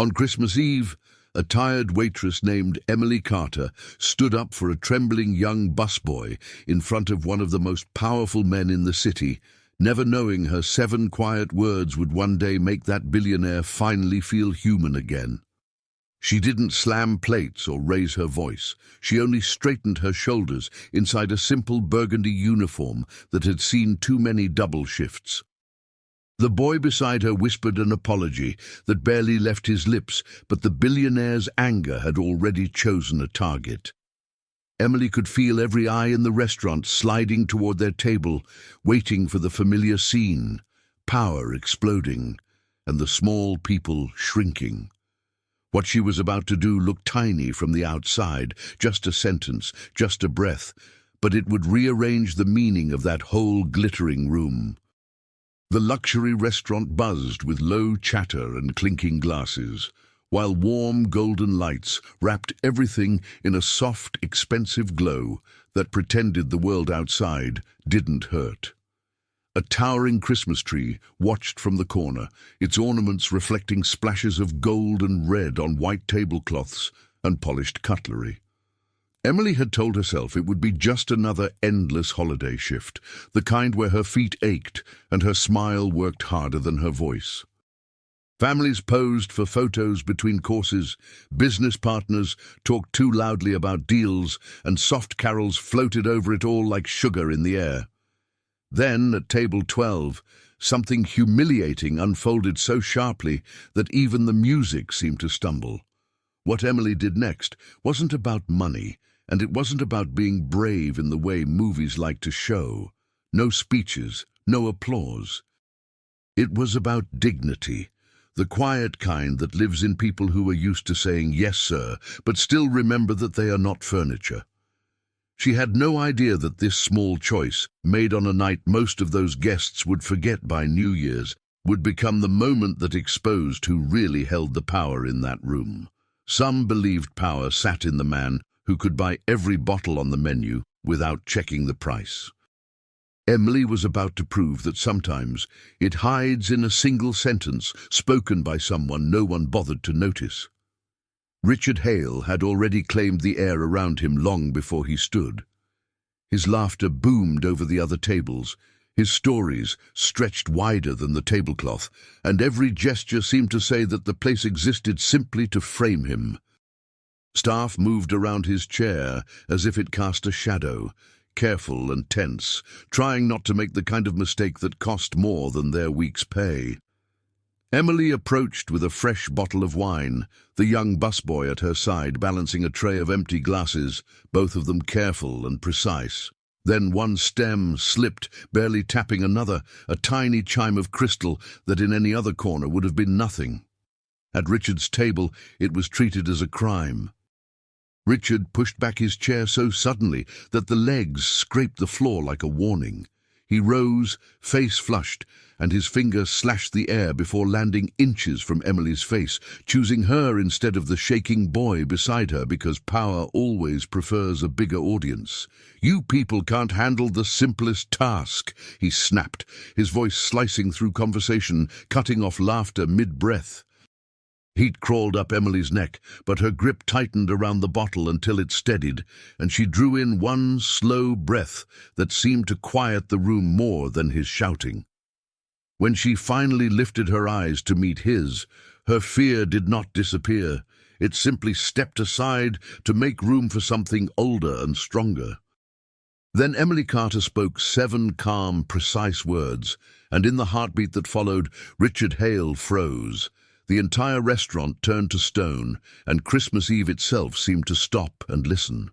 On Christmas Eve, a tired waitress named Emily Carter stood up for a trembling young busboy in front of one of the most powerful men in the city, never knowing her 7 quiet words would one day make that billionaire finally feel human again. She didn't slam plates or raise her voice. She only straightened her shoulders inside a simple burgundy uniform that had seen too many double shifts. The boy beside her whispered an apology that barely left his lips, but the billionaire's anger had already chosen a target. Emily could feel every eye in the restaurant sliding toward their table, waiting for the familiar scene, power exploding, and the small people shrinking. What she was about to do looked tiny from the outside, just a sentence, just a breath, but it would rearrange the meaning of that whole glittering room. The luxury restaurant buzzed with low chatter and clinking glasses, while warm golden lights wrapped everything in a soft, expensive glow that pretended the world outside didn't hurt. A towering Christmas tree watched from the corner, its ornaments reflecting splashes of gold and red on white tablecloths and polished cutlery. Emily had told herself it would be just another endless holiday shift, the kind where her feet ached and her smile worked harder than her voice. Families posed for photos between courses, business partners talked too loudly about deals, and soft carols floated over it all like sugar in the air. Then, at table 12, something humiliating unfolded so sharply that even the music seemed to stumble. What Emily did next wasn't about money, and it wasn't about being brave in the way movies like to show. No speeches, no applause. It was about dignity, the quiet kind that lives in people who are used to saying yes, sir, but still remember that they are not furniture. She had no idea that this small choice, made on a night most of those guests would forget by New Year's, would become the moment that exposed who really held the power in that room. Some believed power sat in the man who could buy every bottle on the menu without checking the price. Emily was about to prove that sometimes it hides in a single sentence spoken by someone no one bothered to notice. Richard Hale had already claimed the air around him long before he stood. His laughter boomed over the other tables, his stories stretched wider than the tablecloth, and every gesture seemed to say that the place existed simply to frame him. Staff moved around his chair as if it cast a shadow, careful and tense, trying not to make the kind of mistake that cost more than their week's pay. Emily approached with a fresh bottle of wine, the young busboy at her side balancing a tray of empty glasses, both of them careful and precise. Then one stem slipped, barely tapping another, a tiny chime of crystal that in any other corner would have been nothing. At Richard's table, it was treated as a crime. Richard pushed back his chair so suddenly that the legs scraped the floor like a warning. He rose, face flushed, and his finger slashed the air before landing inches from Emily's face, choosing her instead of the shaking boy beside her because power always prefers a bigger audience. "You people can't handle the simplest task," he snapped, his voice slicing through conversation, cutting off laughter mid-breath. Heat crawled up Emily's neck, but her grip tightened around the bottle until it steadied, and she drew in one slow breath that seemed to quiet the room more than his shouting. When she finally lifted her eyes to meet his, her fear did not disappear. It simply stepped aside to make room for something older and stronger. Then Emily Carter spoke 7 calm, precise words, and in the heartbeat that followed, Richard Hale froze. The entire restaurant turned to stone, and Christmas Eve itself seemed to stop and listen.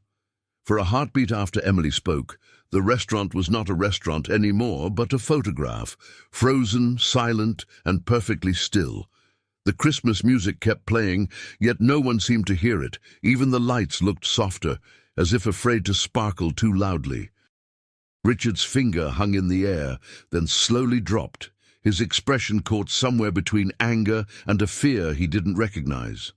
For a heartbeat after Emily spoke, the restaurant was not a restaurant anymore, but a photograph, frozen, silent, and perfectly still. The Christmas music kept playing, yet no one seemed to hear it. Even the lights looked softer, as if afraid to sparkle too loudly. Richard's finger hung in the air, then slowly dropped, his expression caught somewhere between anger and a fear he didn't recognize.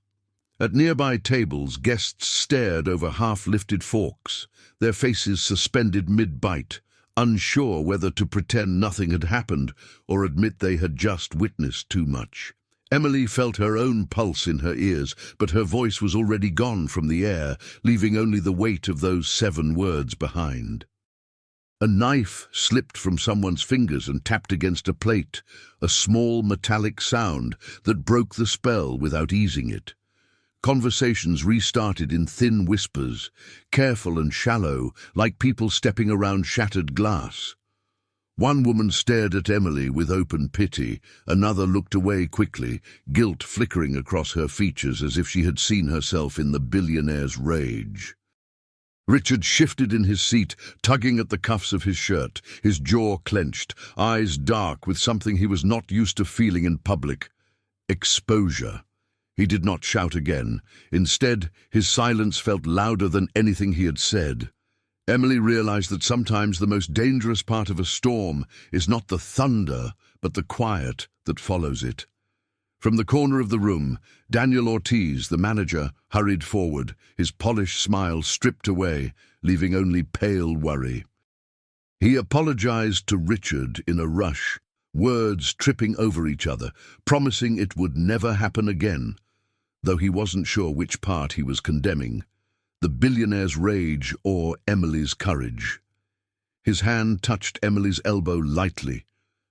At nearby tables, guests stared over half-lifted forks, their faces suspended mid-bite, unsure whether to pretend nothing had happened or admit they had just witnessed too much. Emily felt her own pulse in her ears, but her voice was already gone from the air, leaving only the weight of those 7 words behind. A knife slipped from someone's fingers and tapped against a plate, a small metallic sound that broke the spell without easing it. Conversations restarted in thin whispers, careful and shallow, like people stepping around shattered glass. One woman stared at Emily with open pity, another looked away quickly, guilt flickering across her features as if she had seen herself in the billionaire's rage. Richard shifted in his seat, tugging at the cuffs of his shirt, his jaw clenched, eyes dark with something he was not used to feeling in public: exposure. He did not shout again. Instead, his silence felt louder than anything he had said. Emily realized that sometimes the most dangerous part of a storm is not the thunder, but the quiet that follows it. From the corner of the room, Daniel Ortiz, the manager, hurried forward, his polished smile stripped away, leaving only pale worry. He apologized to Richard in a rush, words tripping over each other, promising it would never happen again, though he wasn't sure which part he was condemning, the billionaire's rage or Emily's courage. His hand touched Emily's elbow lightly,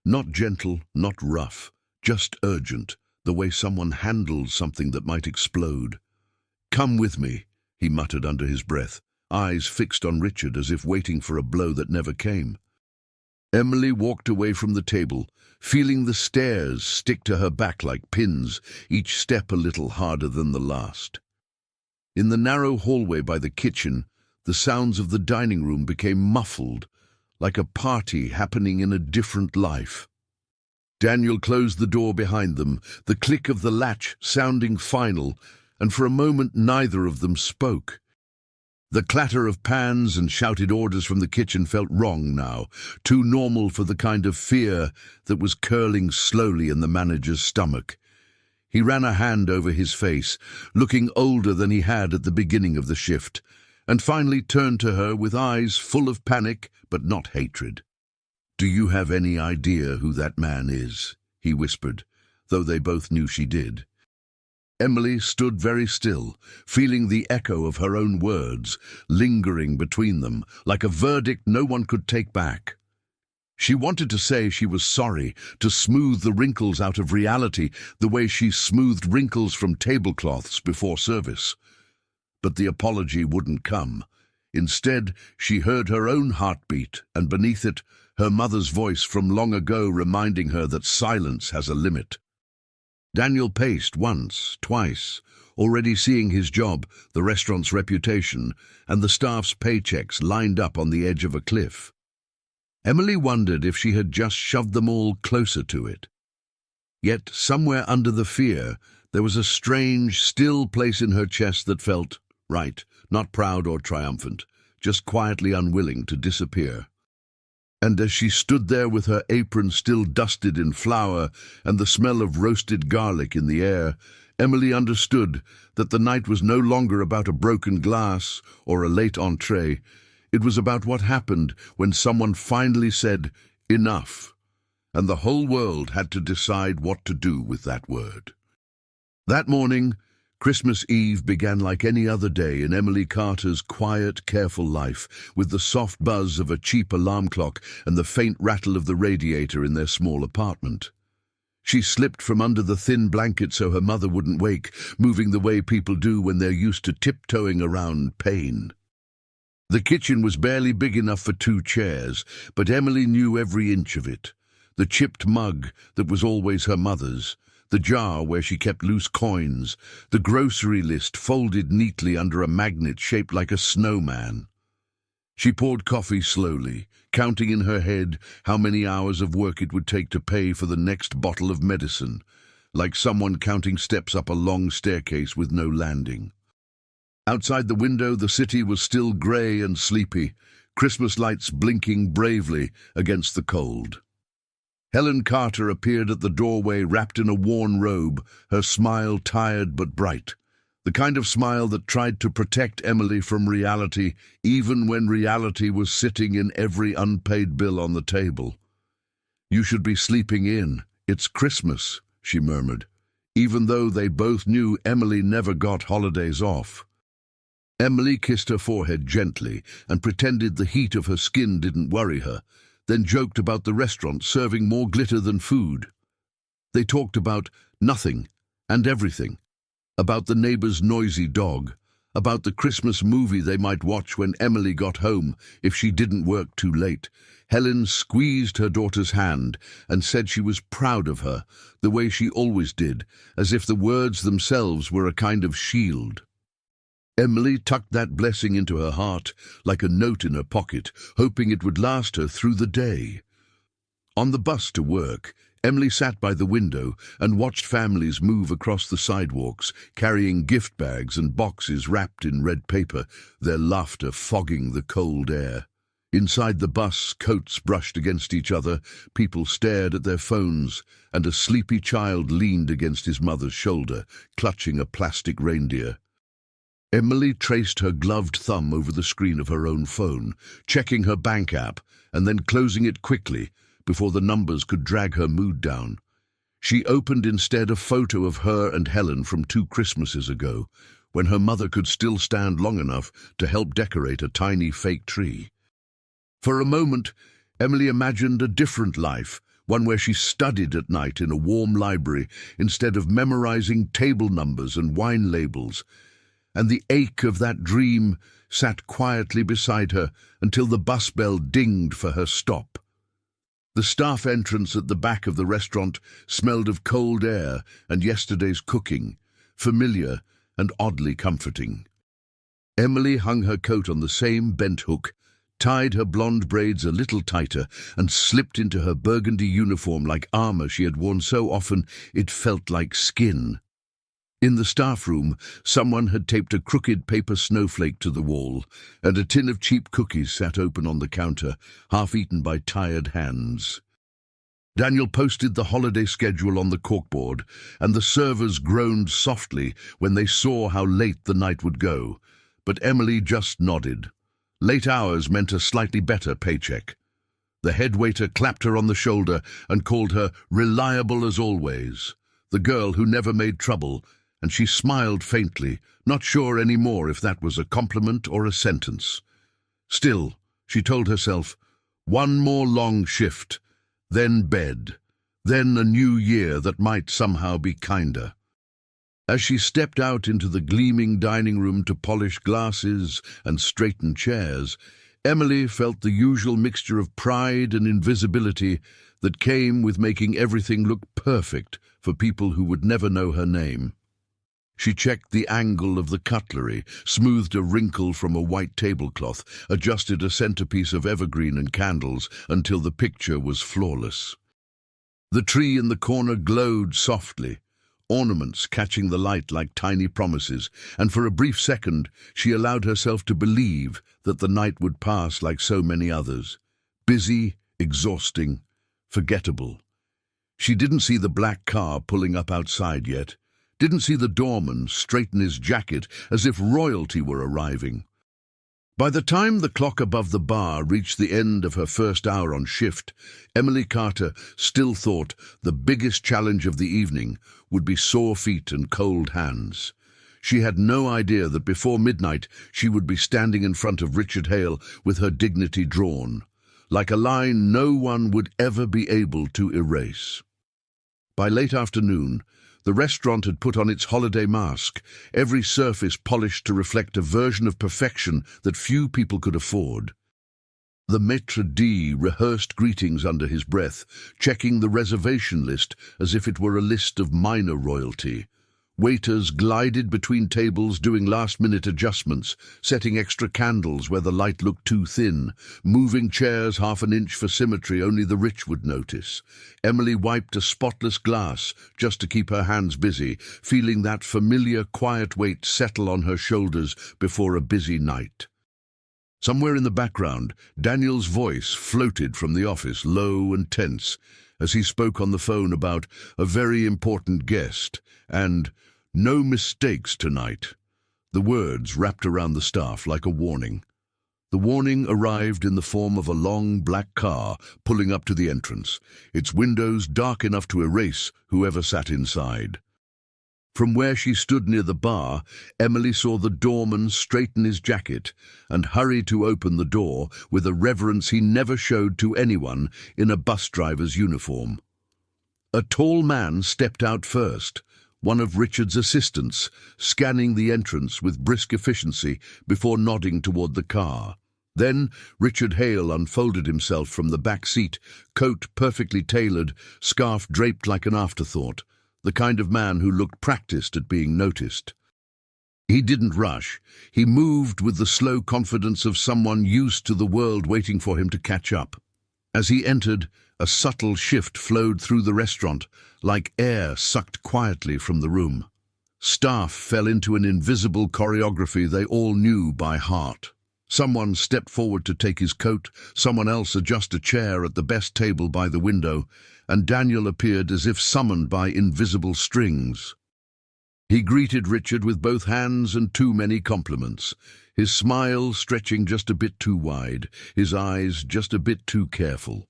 not gentle, not rough, just urgent, the way someone handles something that might explode. "Come with me," he muttered under his breath, eyes fixed on Richard as if waiting for a blow that never came. Emily walked away from the table, feeling the stairs stick to her back like pins, each step a little harder than the last. In the narrow hallway by the kitchen, the sounds of the dining room became muffled, like a party happening in a different life. Daniel closed the door behind them, the click of the latch sounding final, and for a moment neither of them spoke. The clatter of pans and shouted orders from the kitchen felt wrong now, too normal for the kind of fear that was curling slowly in the manager's stomach. He ran a hand over his face, looking older than he had at the beginning of the shift, and finally turned to her with eyes full of panic but not hatred. "Do you have any idea who that man is?" he whispered, though they both knew she did. Emily stood very still, feeling the echo of her own words, lingering between them, like a verdict no one could take back. She wanted to say she was sorry, to smooth the wrinkles out of reality the way she smoothed wrinkles from tablecloths before service. But the apology wouldn't come. Instead, she heard her own heartbeat, and beneath it, her mother's voice from long ago reminding her that silence has a limit. Daniel paced once, twice, already seeing his job, the restaurant's reputation, and the staff's paychecks lined up on the edge of a cliff. Emily wondered if she had just shoved them all closer to it. Yet, somewhere under the fear, there was a strange, still place in her chest that felt right, not proud or triumphant, just quietly unwilling to disappear. And as she stood there with her apron still dusted in flour and the smell of roasted garlic in the air, Emily understood that the night was no longer about a broken glass or a late entree. It was about what happened when someone finally said, "Enough," and the whole world had to decide what to do with that word. That morning, Christmas Eve, began like any other day in Emily Carter's quiet, careful life, with the soft buzz of a cheap alarm clock and the faint rattle of the radiator in their small apartment. She slipped from under the thin blanket so her mother wouldn't wake, moving the way people do when they're used to tiptoeing around pain. The kitchen was barely big enough for 2 chairs, but Emily knew every inch of it. The chipped mug that was always her mother's, the jar where she kept loose coins, the grocery list folded neatly under a magnet shaped like a snowman. She poured coffee slowly, counting in her head how many hours of work it would take to pay for the next bottle of medicine, like someone counting steps up a long staircase with no landing. Outside the window, the city was still grey and sleepy, Christmas lights blinking bravely against the cold. Helen Carter appeared at the doorway wrapped in a worn robe, her smile tired but bright, the kind of smile that tried to protect Emily from reality, even when reality was sitting in every unpaid bill on the table. "You should be sleeping in. It's Christmas," she murmured. even though they both knew Emily never got holidays off. Emily kissed her forehead gently and pretended the heat of her skin didn't worry her, then joked about the restaurant serving more glitter than food. They talked about nothing and everything, about the neighbor's noisy dog, about the Christmas movie they might watch when Emily got home if she didn't work too late. Helen squeezed her daughter's hand and said she was proud of her, the way she always did, as if the words themselves were a kind of shield. Emily tucked that blessing into her heart like a note in her pocket, hoping it would last her through the day. On the bus to work, Emily sat by the window and watched families move across the sidewalks, carrying gift bags and boxes wrapped in red paper, their laughter fogging the cold air. Inside the bus, coats brushed against each other, people stared at their phones, and a sleepy child leaned against his mother's shoulder, clutching a plastic reindeer. Emily traced her gloved thumb over the screen of her own phone, checking her bank app and then closing it quickly before the numbers could drag her mood down. She opened instead a photo of her and Helen from 2 Christmases ago, when her mother could still stand long enough to help decorate a tiny fake tree. For a moment, Emily imagined a different life, one where she studied at night in a warm library instead of memorizing table numbers and wine labels, and the ache of that dream sat quietly beside her until the bus bell dinged for her stop. The staff entrance at the back of the restaurant smelled of cold air and yesterday's cooking, familiar and oddly comforting. Emily hung her coat on the same bent hook, tied her blonde braids a little tighter, and slipped into her burgundy uniform like armor she had worn so often it felt like skin. In the staff room, someone had taped a crooked paper snowflake to the wall, and a tin of cheap cookies sat open on the counter, half-eaten by tired hands. Daniel posted the holiday schedule on the corkboard, and the servers groaned softly when they saw how late the night would go, but Emily just nodded. Late hours meant a slightly better paycheck. The head waiter clapped her on the shoulder and called her reliable as always, the girl who never made trouble, and she smiled faintly, not sure anymore if that was a compliment or a sentence. Still, she told herself, one more long shift, then bed, then a new year that might somehow be kinder. As she stepped out into the gleaming dining room to polish glasses and straighten chairs, Emily felt the usual mixture of pride and invisibility that came with making everything look perfect for people who would never know her name. She checked the angle of the cutlery, smoothed a wrinkle from a white tablecloth, adjusted a centerpiece of evergreen and candles until the picture was flawless. The tree in the corner glowed softly, ornaments catching the light like tiny promises, and for a brief second she allowed herself to believe that the night would pass like so many others. Busy, exhausting, forgettable. She didn't see the black car pulling up outside yet, didn't see the doorman straighten his jacket as if royalty were arriving. By the time the clock above the bar reached the end of her first hour on shift, Emily Carter still thought the biggest challenge of the evening would be sore feet and cold hands. She had no idea that before midnight she would be standing in front of Richard Hale with her dignity drawn, like a line no one would ever be able to erase. By late afternoon, the restaurant had put on its holiday mask, every surface polished to reflect a version of perfection that few people could afford. The maitre d' rehearsed greetings under his breath, checking the reservation list as if it were a list of minor royalty. Waiters glided between tables doing last-minute adjustments, setting extra candles where the light looked too thin, moving chairs half an inch for symmetry only the rich would notice. Emily wiped a spotless glass just to keep her hands busy, feeling that familiar quiet weight settle on her shoulders before a busy night. Somewhere in the background, Daniel's voice floated from the office, low and tense, as he spoke on the phone about a very important guest and "no mistakes tonight." The words wrapped around the staff like a warning. The warning arrived in the form of a long black car pulling up to the entrance, its windows dark enough to erase whoever sat inside. From where she stood near the bar, Emily saw the doorman straighten his jacket and hurry to open the door with a reverence he never showed to anyone in a bus driver's uniform. A tall man stepped out first, one of Richard's assistants, scanning the entrance with brisk efficiency before nodding toward the car. Then Richard Hale unfolded himself from the back seat, coat perfectly tailored, scarf draped like an afterthought, the kind of man who looked practiced at being noticed. He didn't rush. He moved with the slow confidence of someone used to the world waiting for him to catch up. As he entered, a subtle shift flowed through the restaurant, like air sucked quietly from the room. Staff fell into an invisible choreography they all knew by heart. Someone stepped forward to take his coat, someone else adjust a chair at the best table by the window, and Daniel appeared as if summoned by invisible strings. He greeted Richard with both hands and too many compliments, his smile stretching just a bit too wide, his eyes just a bit too careful.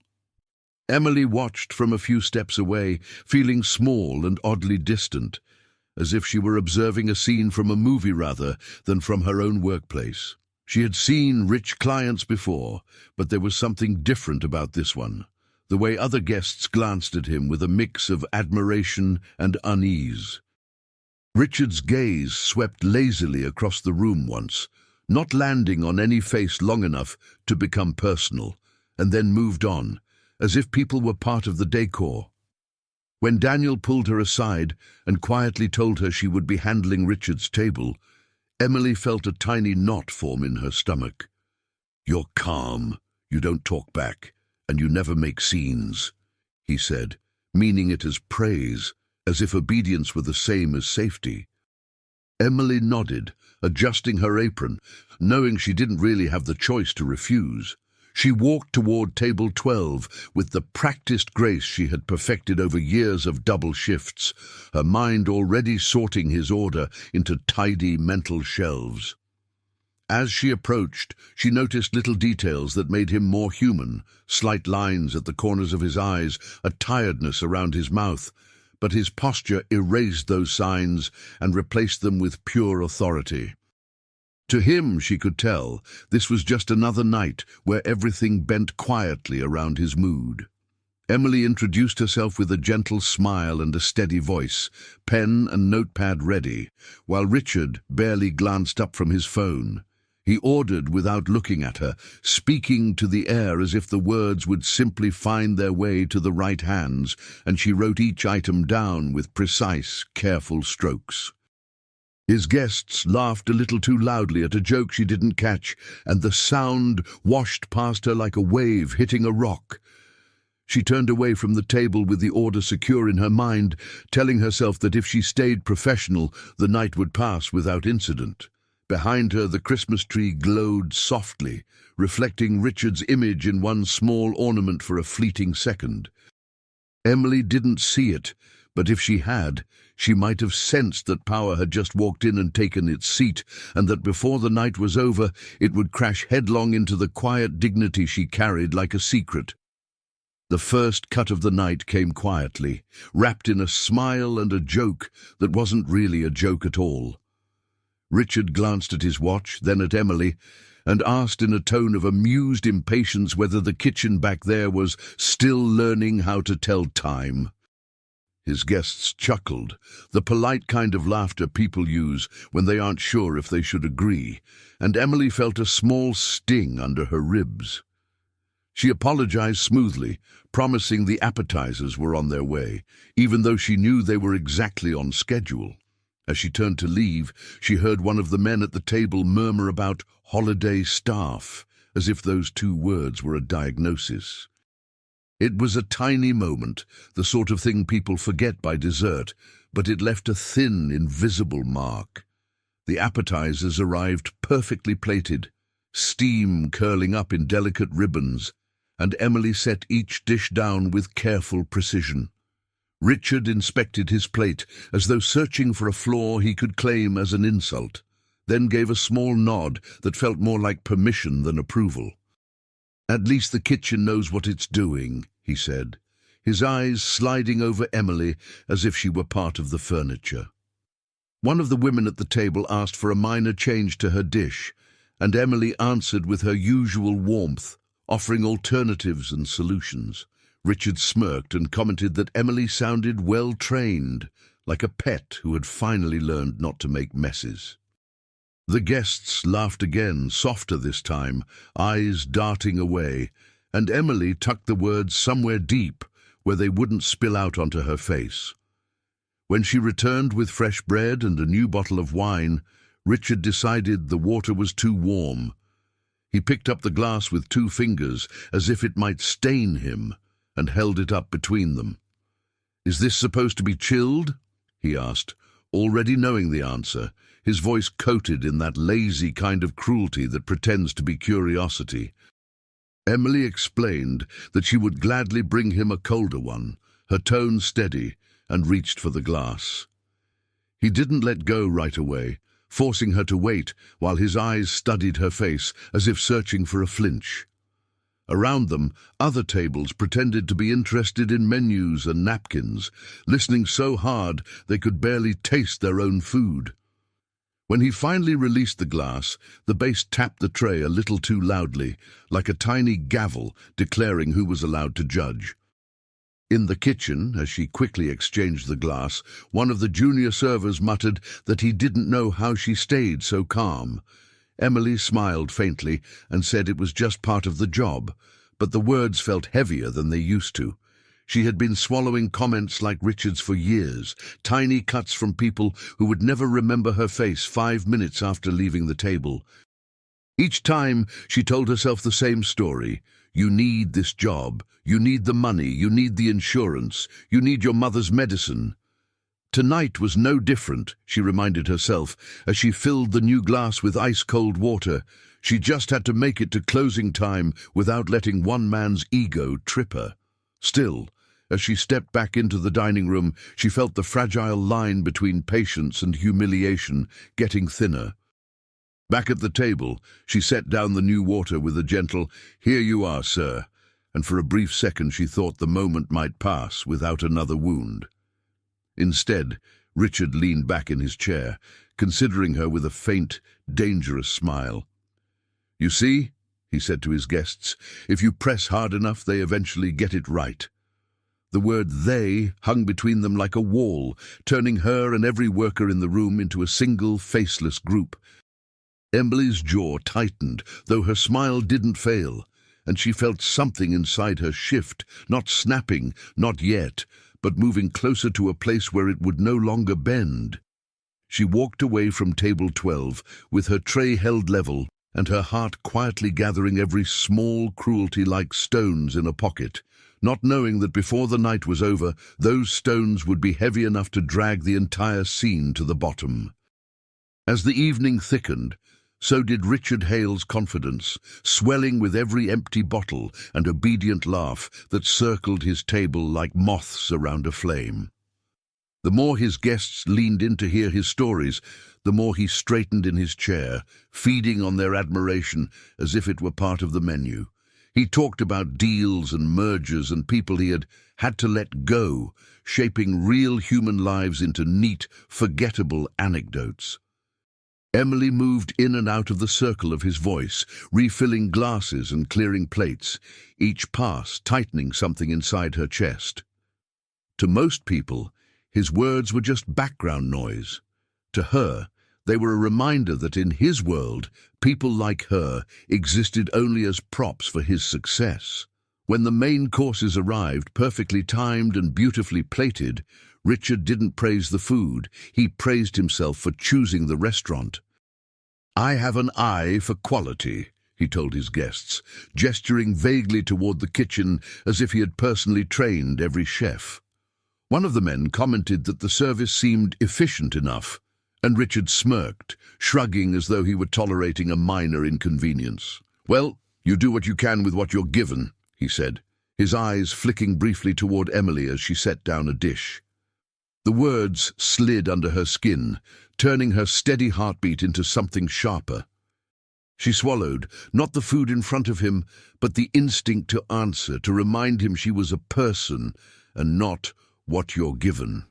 Emily watched from a few steps away, feeling small and oddly distant, as if she were observing a scene from a movie rather than from her own workplace. She had seen rich clients before, but there was something different about this one, the way other guests glanced at him with a mix of admiration and unease. Richard's gaze swept lazily across the room once, not landing on any face long enough to become personal, and then moved on, as if people were part of the decor. When Daniel pulled her aside and quietly told her she would be handling Richard's table, Emily felt a tiny knot form in her stomach. "You're calm, you don't talk back, and you never make scenes," he said, meaning it as praise, as if obedience were the same as safety. Emily nodded, adjusting her apron, knowing she didn't really have the choice to refuse. She walked toward table 12 with the practiced grace she had perfected over years of double shifts, her mind already sorting his order into tidy mental shelves. As she approached, she noticed little details that made him more human, slight lines at the corners of his eyes, a tiredness around his mouth, but his posture erased those signs and replaced them with pure authority. To him, she could tell, this was just another night where everything bent quietly around his mood. Emily introduced herself with a gentle smile and a steady voice, pen and notepad ready, while Richard barely glanced up from his phone. He ordered without looking at her, speaking to the air as if the words would simply find their way to the right hands, and she wrote each item down with precise, careful strokes. His guests laughed a little too loudly at a joke she didn't catch, and the sound washed past her like a wave hitting a rock. She turned away from the table with the order secure in her mind, telling herself that if she stayed professional, the night would pass without incident. Behind her, the Christmas tree glowed softly, reflecting Richard's image in one small ornament for a fleeting second. Emily didn't see it, but if she had, she might have sensed that power had just walked in and taken its seat, and that before the night was over, it would crash headlong into the quiet dignity she carried like a secret. The first cut of the night came quietly, wrapped in a smile and a joke that wasn't really a joke at all. Richard glanced at his watch, then at Emily, and asked in a tone of amused impatience whether the kitchen back there was still learning how to tell time. His guests chuckled, the polite kind of laughter people use when they aren't sure if they should agree, and Emily felt a small sting under her ribs. She apologized smoothly, promising the appetizers were on their way, even though she knew they were exactly on schedule. As she turned to leave, she heard one of the men at the table murmur about holiday staff, as if those two words were a diagnosis. It was a tiny moment, the sort of thing people forget by dessert, but it left a thin, invisible mark. The appetizers arrived perfectly plated, steam curling up in delicate ribbons, and Emily set each dish down with careful precision. Richard inspected his plate as though searching for a flaw he could claim as an insult, then gave a small nod that felt more like permission than approval. "At least the kitchen knows what it's doing," he said, his eyes sliding over Emily as if she were part of the furniture. One of the women at the table asked for a minor change to her dish, and Emily answered with her usual warmth, offering alternatives and solutions. Richard smirked and commented that Emily sounded well-trained, like a pet who had finally learned not to make messes. The guests laughed again, softer this time, eyes darting away, and Emily tucked the words somewhere deep where they wouldn't spill out onto her face. When she returned with fresh bread and a new bottle of wine, Richard decided the water was too warm. He picked up the glass with 2 fingers, as if it might stain him, and held it up between them. "Is this supposed to be chilled?" he asked, already knowing the answer, his voice coated in that lazy kind of cruelty that pretends to be curiosity. Emily explained that she would gladly bring him a colder one, her tone steady, and reached for the glass. He didn't let go right away, forcing her to wait while his eyes studied her face as if searching for a flinch. Around them, other tables pretended to be interested in menus and napkins, listening so hard they could barely taste their own food. When he finally released the glass, the bass tapped the tray a little too loudly, like a tiny gavel declaring who was allowed to judge. In the kitchen, as she quickly exchanged the glass, one of the junior servers muttered that he didn't know how she stayed so calm. Emily smiled faintly and said it was just part of the job, but the words felt heavier than they used to. She had been swallowing comments like Richard's for years, tiny cuts from people who would never remember her face 5 minutes after leaving the table. Each time she told herself the same story. You need this job, you need the money, you need the insurance, you need your mother's medicine. Tonight was no different, she reminded herself, as she filled the new glass with ice-cold water. She just had to make it to closing time without letting one man's ego trip her. Still, as she stepped back into the dining room, she felt the fragile line between patience and humiliation getting thinner. Back at the table, she set down the new water with a gentle, "Here you are, sir," and for a brief second she thought the moment might pass without another wound. Instead, Richard leaned back in his chair, considering her with a faint, dangerous smile. "You see," he said to his guests, "if you press hard enough, they eventually get it right." The word "they" hung between them like a wall, turning her and every worker in the room into a single, faceless group. Emily's jaw tightened, though her smile didn't fail, and she felt something inside her shift, not snapping, not yet, but moving closer to a place where it would no longer bend. She walked away from table 12, with her tray held level, and her heart quietly gathering every small cruelty like stones in a pocket, not knowing that before the night was over, those stones would be heavy enough to drag the entire scene to the bottom. As the evening thickened, so did Richard Hale's confidence, swelling with every empty bottle and obedient laugh that circled his table like moths around a flame. The more his guests leaned in to hear his stories, the more he straightened in his chair, feeding on their admiration as if it were part of the menu. He talked about deals and mergers and people he had to let go, shaping real human lives into neat, forgettable anecdotes. Emily moved in and out of the circle of his voice, refilling glasses and clearing plates, each pass tightening something inside her chest. To most people, his words were just background noise. To her, they were a reminder that in his world, people like her existed only as props for his success. When the main courses arrived, perfectly timed and beautifully plated, Richard didn't praise the food, he praised himself for choosing the restaurant. "I have an eye for quality," he told his guests, gesturing vaguely toward the kitchen as if he had personally trained every chef. One of the men commented that the service seemed efficient enough, and Richard smirked, shrugging as though he were tolerating a minor inconvenience. "Well, you do what you can with what you're given," he said, his eyes flicking briefly toward Emily as she set down a dish. The words slid under her skin, turning her steady heartbeat into something sharper. She swallowed, not the food in front of him, but the instinct to answer, to remind him she was a person and not what you're given.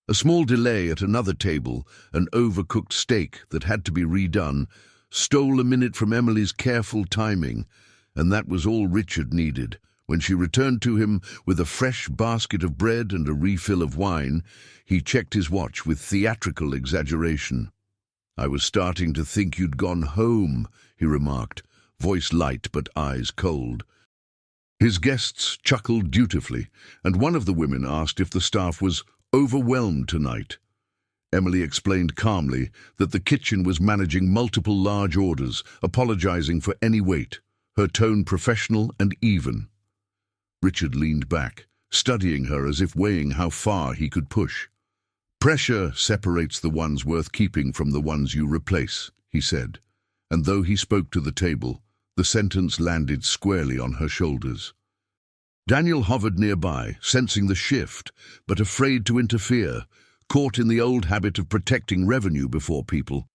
A small delay at another table, an overcooked steak that had to be redone, stole a minute from Emily's careful timing, and that was all Richard needed. When she returned to him with a fresh basket of bread and a refill of wine, he checked his watch with theatrical exaggeration. "I was starting to think you'd gone home," he remarked, voice light but eyes cold. His guests chuckled dutifully, and one of the women asked if the staff was overwhelmed tonight. Emily explained calmly that the kitchen was managing multiple large orders, apologizing for any wait, her tone professional and even. Richard leaned back, studying her as if weighing how far he could push. "Pressure separates the ones worth keeping from the ones you replace," he said, and though he spoke to the table, the sentence landed squarely on her shoulders. Daniel hovered nearby, sensing the shift, but afraid to interfere, caught in the old habit of protecting revenue before people.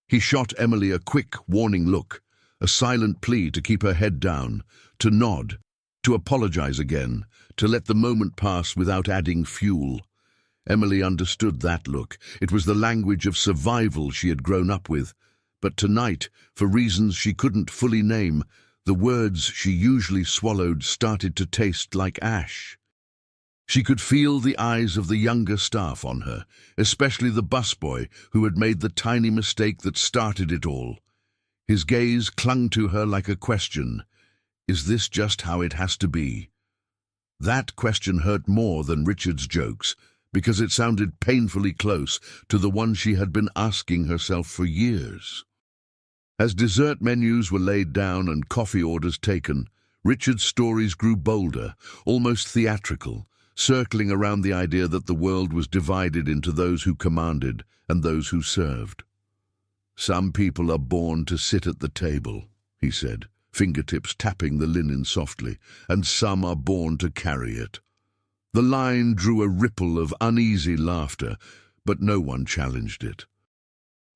He shot Emily a quick, warning look, a silent plea to keep her head down, to nod, to apologize again, to let the moment pass without adding fuel. Emily understood that look. It was the language of survival she had grown up with. But tonight, for reasons she couldn't fully name, the words she usually swallowed started to taste like ash. She could feel the eyes of the younger staff on her, especially the busboy who had made the tiny mistake that started it all. His gaze clung to her like a question. Is this just how it has to be? That question hurt more than Richard's jokes, because it sounded painfully close to the one she had been asking herself for years. As dessert menus were laid down and coffee orders taken, Richard's stories grew bolder, almost theatrical, circling around the idea that the world was divided into those who commanded and those who served. "Some people are born to sit at the table," he said, fingertips tapping the linen softly, "and some are born to carry it." The line drew a ripple of uneasy laughter, but no one challenged it.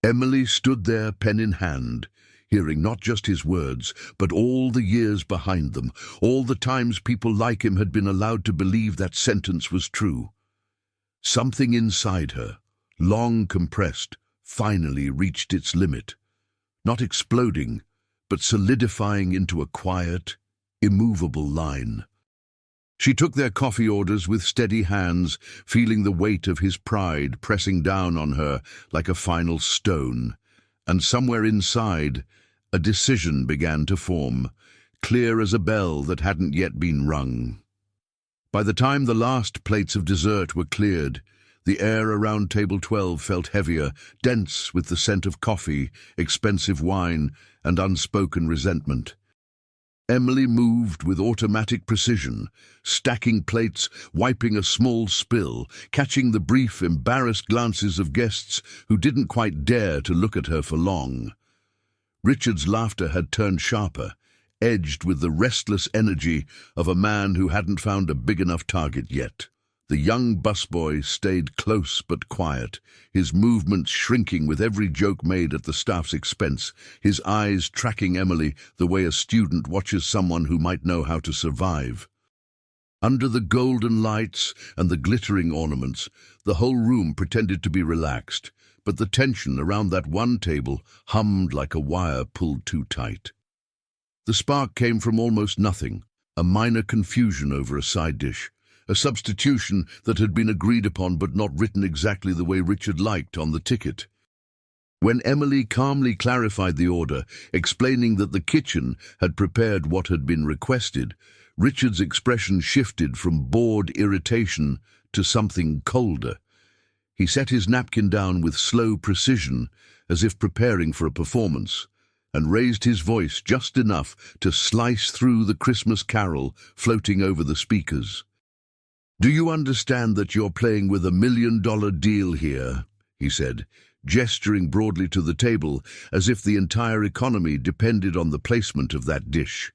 Emily stood there, pen in hand, hearing not just his words, but all the years behind them, all the times people like him had been allowed to believe that sentence was true. Something inside her, long compressed, finally reached its limit, not exploding, but solidifying into a quiet, immovable line. She took their coffee orders with steady hands, feeling the weight of his pride pressing down on her like a final stone. And somewhere inside, a decision began to form, clear as a bell that hadn't yet been rung. By the time the last plates of dessert were cleared, the air around table 12 felt heavier, dense with the scent of coffee, expensive wine, and unspoken resentment. Emily moved with automatic precision, stacking plates, wiping a small spill, catching the brief, embarrassed glances of guests who didn't quite dare to look at her for long. Richard's laughter had turned sharper, edged with the restless energy of a man who hadn't found a big enough target yet. The young busboy stayed close but quiet, his movements shrinking with every joke made at the staff's expense, his eyes tracking Emily the way a student watches someone who might know how to survive. Under the golden lights and the glittering ornaments, the whole room pretended to be relaxed, but the tension around that one table hummed like a wire pulled too tight. The spark came from almost nothing, a minor confusion over a side dish, a substitution that had been agreed upon but not written exactly the way Richard liked on the ticket. When Emily calmly clarified the order, explaining that the kitchen had prepared what had been requested, Richard's expression shifted from bored irritation to something colder. He set his napkin down with slow precision, as if preparing for a performance, and raised his voice just enough to slice through the Christmas carol floating over the speakers. "Do you understand that you're playing with $1 million deal here?" he said, gesturing broadly to the table as if the entire economy depended on the placement of that dish.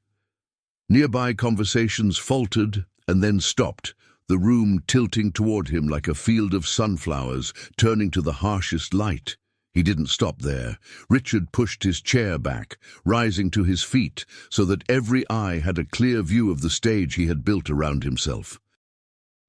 Nearby conversations faltered and then stopped, the room tilting toward him like a field of sunflowers, turning to the harshest light. He didn't stop there. Richard pushed his chair back, rising to his feet so that every eye had a clear view of the stage he had built around himself.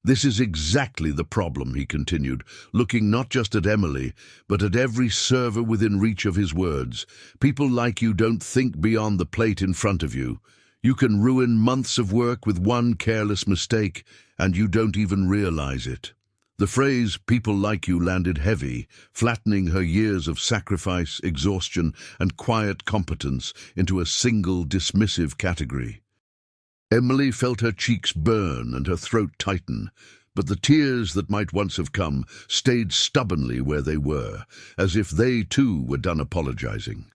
"This is exactly the problem," he continued, looking not just at Emily, but at every server within reach of his words. "People like you don't think beyond the plate in front of you. You can ruin months of work with one careless mistake, and you don't even realize it." The phrase "people like you" landed heavy, flattening her years of sacrifice, exhaustion, and quiet competence into a single dismissive category. Emily felt her cheeks burn and her throat tighten, but the tears that might once have come stayed stubbornly where they were, as if they too were done apologizing.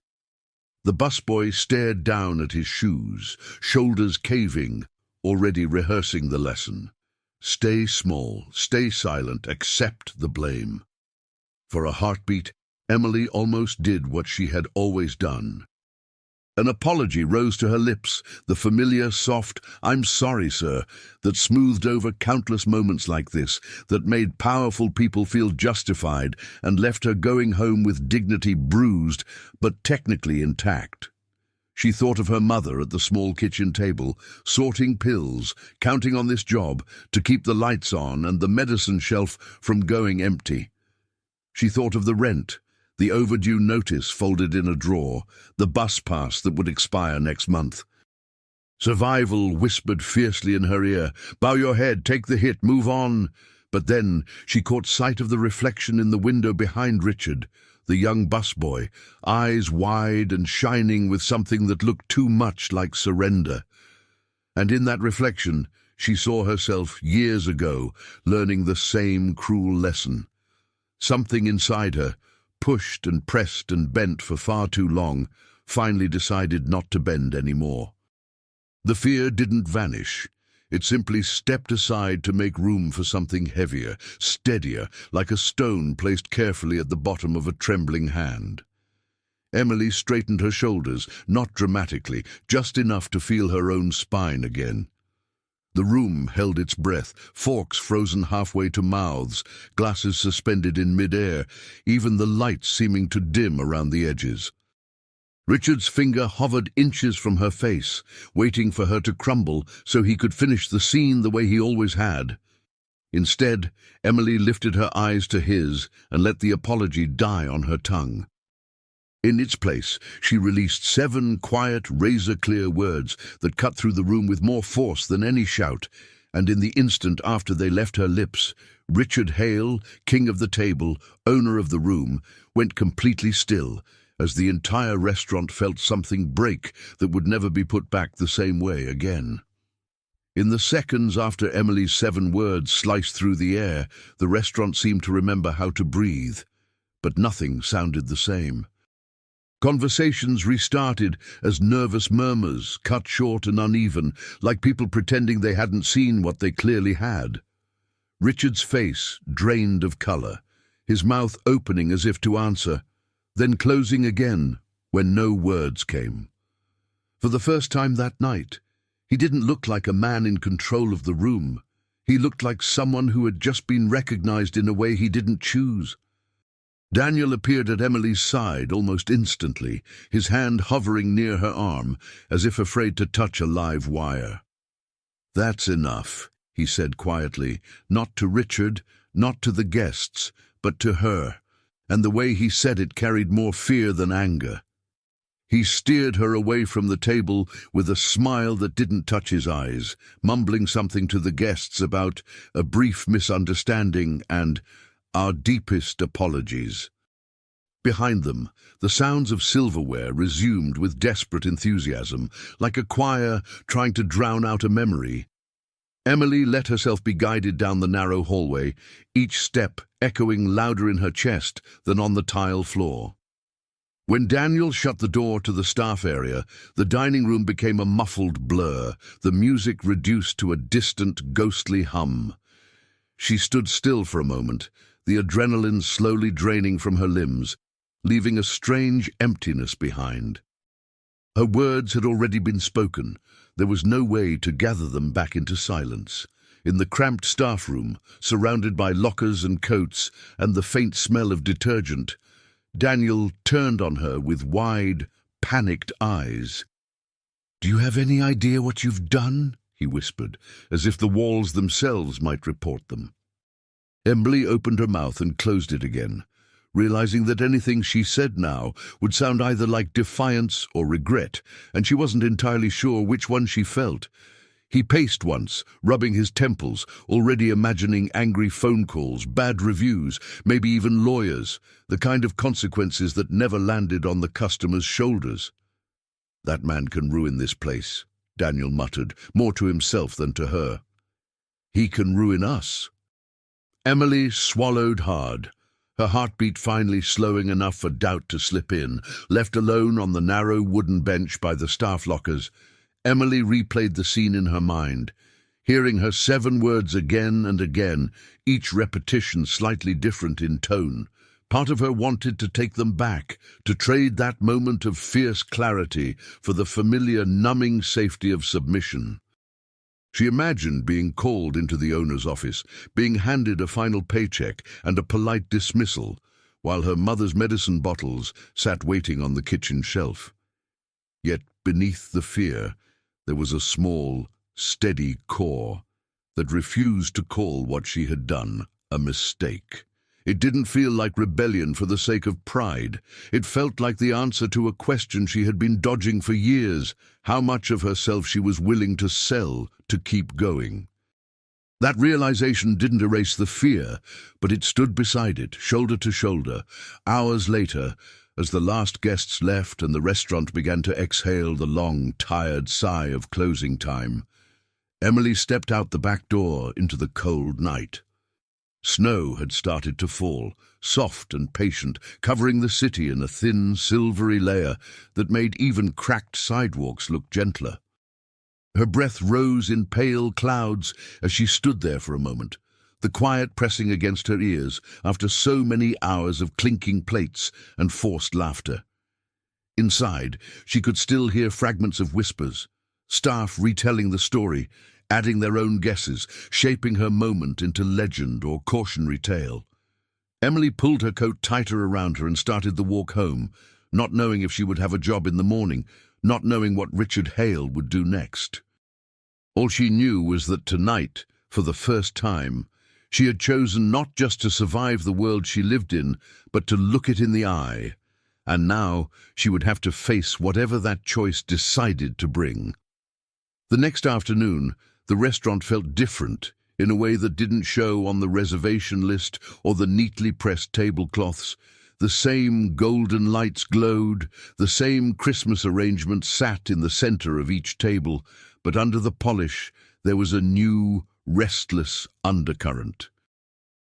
The busboy stared down at his shoes, shoulders caving, already rehearsing the lesson. Stay small, stay silent, accept the blame. For a heartbeat, Emily almost did what she had always done. An apology rose to her lips, the familiar, soft, "I'm sorry, sir," that smoothed over countless moments like this, that made powerful people feel justified and left her going home with dignity bruised, but technically intact. She thought of her mother at the small kitchen table, sorting pills, counting on this job to keep the lights on and the medicine shelf from going empty. She thought of the rent, the overdue notice folded in a drawer, the bus pass that would expire next month. Survival whispered fiercely in her ear, "Bow your head, take the hit, move on." But then she caught sight of the reflection in the window behind Richard, the young busboy, eyes wide and shining with something that looked too much like surrender. And in that reflection, she saw herself years ago learning the same cruel lesson. Something inside her, pushed and pressed and bent for far too long, finally decided not to bend anymore. The fear didn't vanish. It simply stepped aside to make room for something heavier, steadier, like a stone placed carefully at the bottom of a trembling hand. Emily straightened her shoulders, not dramatically, just enough to feel her own spine again. The room held its breath, forks frozen halfway to mouths, glasses suspended in mid-air, even the lights seeming to dim around the edges. Richard's finger hovered inches from her face, waiting for her to crumble so he could finish the scene the way he always had. Instead, Emily lifted her eyes to his and let the apology die on her tongue. In its place, she released 7 quiet, razor-clear words that cut through the room with more force than any shout, and in the instant after they left her lips, Richard Hale, king of the table, owner of the room, went completely still, as the entire restaurant felt something break that would never be put back the same way again. In the seconds after Emily's 7 words sliced through the air, the restaurant seemed to remember how to breathe, but nothing sounded the same. Conversations restarted as nervous murmurs, cut short and uneven, like people pretending they hadn't seen what they clearly had. Richard's face drained of color, his mouth opening as if to answer, then closing again when no words came. For the first time that night, he didn't look like a man in control of the room. He looked like someone who had just been recognized in a way he didn't choose. Daniel appeared at Emily's side almost instantly, his hand hovering near her arm, as if afraid to touch a live wire. "That's enough," he said quietly, not to Richard, not to the guests, but to her, and the way he said it carried more fear than anger. He steered her away from the table with a smile that didn't touch his eyes, mumbling something to the guests about a brief misunderstanding and our deepest apologies. Behind them, the sounds of silverware resumed with desperate enthusiasm, like a choir trying to drown out a memory. Emily let herself be guided down the narrow hallway, each step echoing louder in her chest than on the tile floor. When Daniel shut the door to the staff area, the dining room became a muffled blur, the music reduced to a distant, ghostly hum. She stood still for a moment, the adrenaline slowly draining from her limbs, leaving a strange emptiness behind. Her words had already been spoken. There was no way to gather them back into silence. In the cramped staff room, surrounded by lockers and coats and the faint smell of detergent, Daniel turned on her with wide, panicked eyes. "Do you have any idea what you've done?" he whispered, as if the walls themselves might report them. Emily opened her mouth and closed it again, realizing that anything she said now would sound either like defiance or regret, and she wasn't entirely sure which one she felt. He paced once, rubbing his temples, already imagining angry phone calls, bad reviews, maybe even lawyers, the kind of consequences that never landed on the customer's shoulders. "That man can ruin this place," Daniel muttered, more to himself than to her. "He can ruin us." Emily swallowed hard, her heartbeat finally slowing enough for doubt to slip in. Left alone on the narrow wooden bench by the staff lockers, Emily replayed the scene in her mind, hearing her 7 words again and again, each repetition slightly different in tone. Part of her wanted to take them back, to trade that moment of fierce clarity for the familiar numbing safety of submission. She imagined being called into the owner's office, being handed a final paycheck and a polite dismissal, while her mother's medicine bottles sat waiting on the kitchen shelf. Yet beneath the fear, there was a small, steady core that refused to call what she had done a mistake. It didn't feel like rebellion for the sake of pride. It felt like the answer to a question she had been dodging for years: how much of herself she was willing to sell to keep going. That realization didn't erase the fear, but it stood beside it, shoulder to shoulder. Hours later, as the last guests left and the restaurant began to exhale the long, tired sigh of closing time, Emily stepped out the back door into the cold night. Snow had started to fall, soft and patient, covering the city in a thin, silvery layer that made even cracked sidewalks look gentler. Her breath rose in pale clouds as she stood there for a moment, the quiet pressing against her ears after so many hours of clinking plates and forced laughter. Inside, she could still hear fragments of whispers, staff retelling the story, adding their own guesses, shaping her moment into legend or cautionary tale. Emily pulled her coat tighter around her and started the walk home, not knowing if she would have a job in the morning, not knowing what Richard Hale would do next. All she knew was that tonight, for the first time, she had chosen not just to survive the world she lived in, but to look it in the eye. And now she would have to face whatever that choice decided to bring. The next afternoon, the restaurant felt different, in a way that didn't show on the reservation list or the neatly pressed tablecloths. The same golden lights glowed, the same Christmas arrangement sat in the center of each table, but under the polish there was a new, restless undercurrent.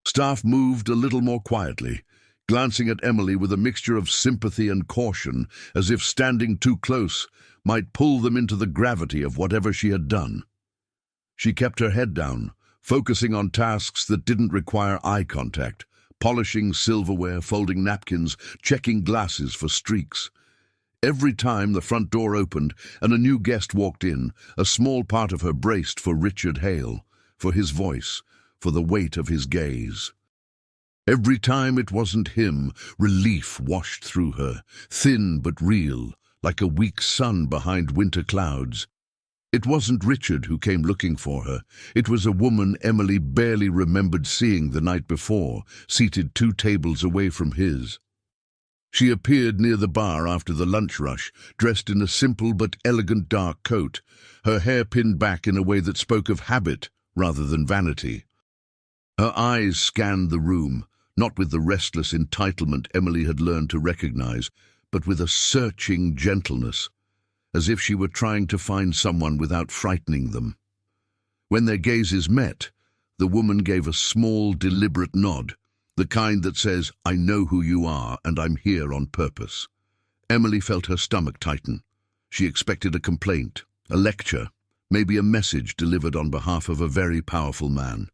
Staff moved a little more quietly, glancing at Emily with a mixture of sympathy and caution, as if standing too close might pull them into the gravity of whatever she had done. She kept her head down, focusing on tasks that didn't require eye contact, polishing silverware, folding napkins, checking glasses for streaks. Every time the front door opened and a new guest walked in, a small part of her braced for Richard Hale, for his voice, for the weight of his gaze. Every time it wasn't him, relief washed through her, thin but real, like a weak sun behind winter clouds. It wasn't Richard who came looking for her. It was a woman Emily barely remembered seeing the night before, seated 2 tables away from his. She appeared near the bar after the lunch rush, dressed in a simple but elegant dark coat, her hair pinned back in a way that spoke of habit rather than vanity. Her eyes scanned the room, not with the restless entitlement Emily had learned to recognize, but with a searching gentleness, as if she were trying to find someone without frightening them. When their gazes met, the woman gave a small, deliberate nod, the kind that says, "I know who you are, and I'm here on purpose." Emily felt her stomach tighten. She expected a complaint, a lecture, maybe a message delivered on behalf of a very powerful man.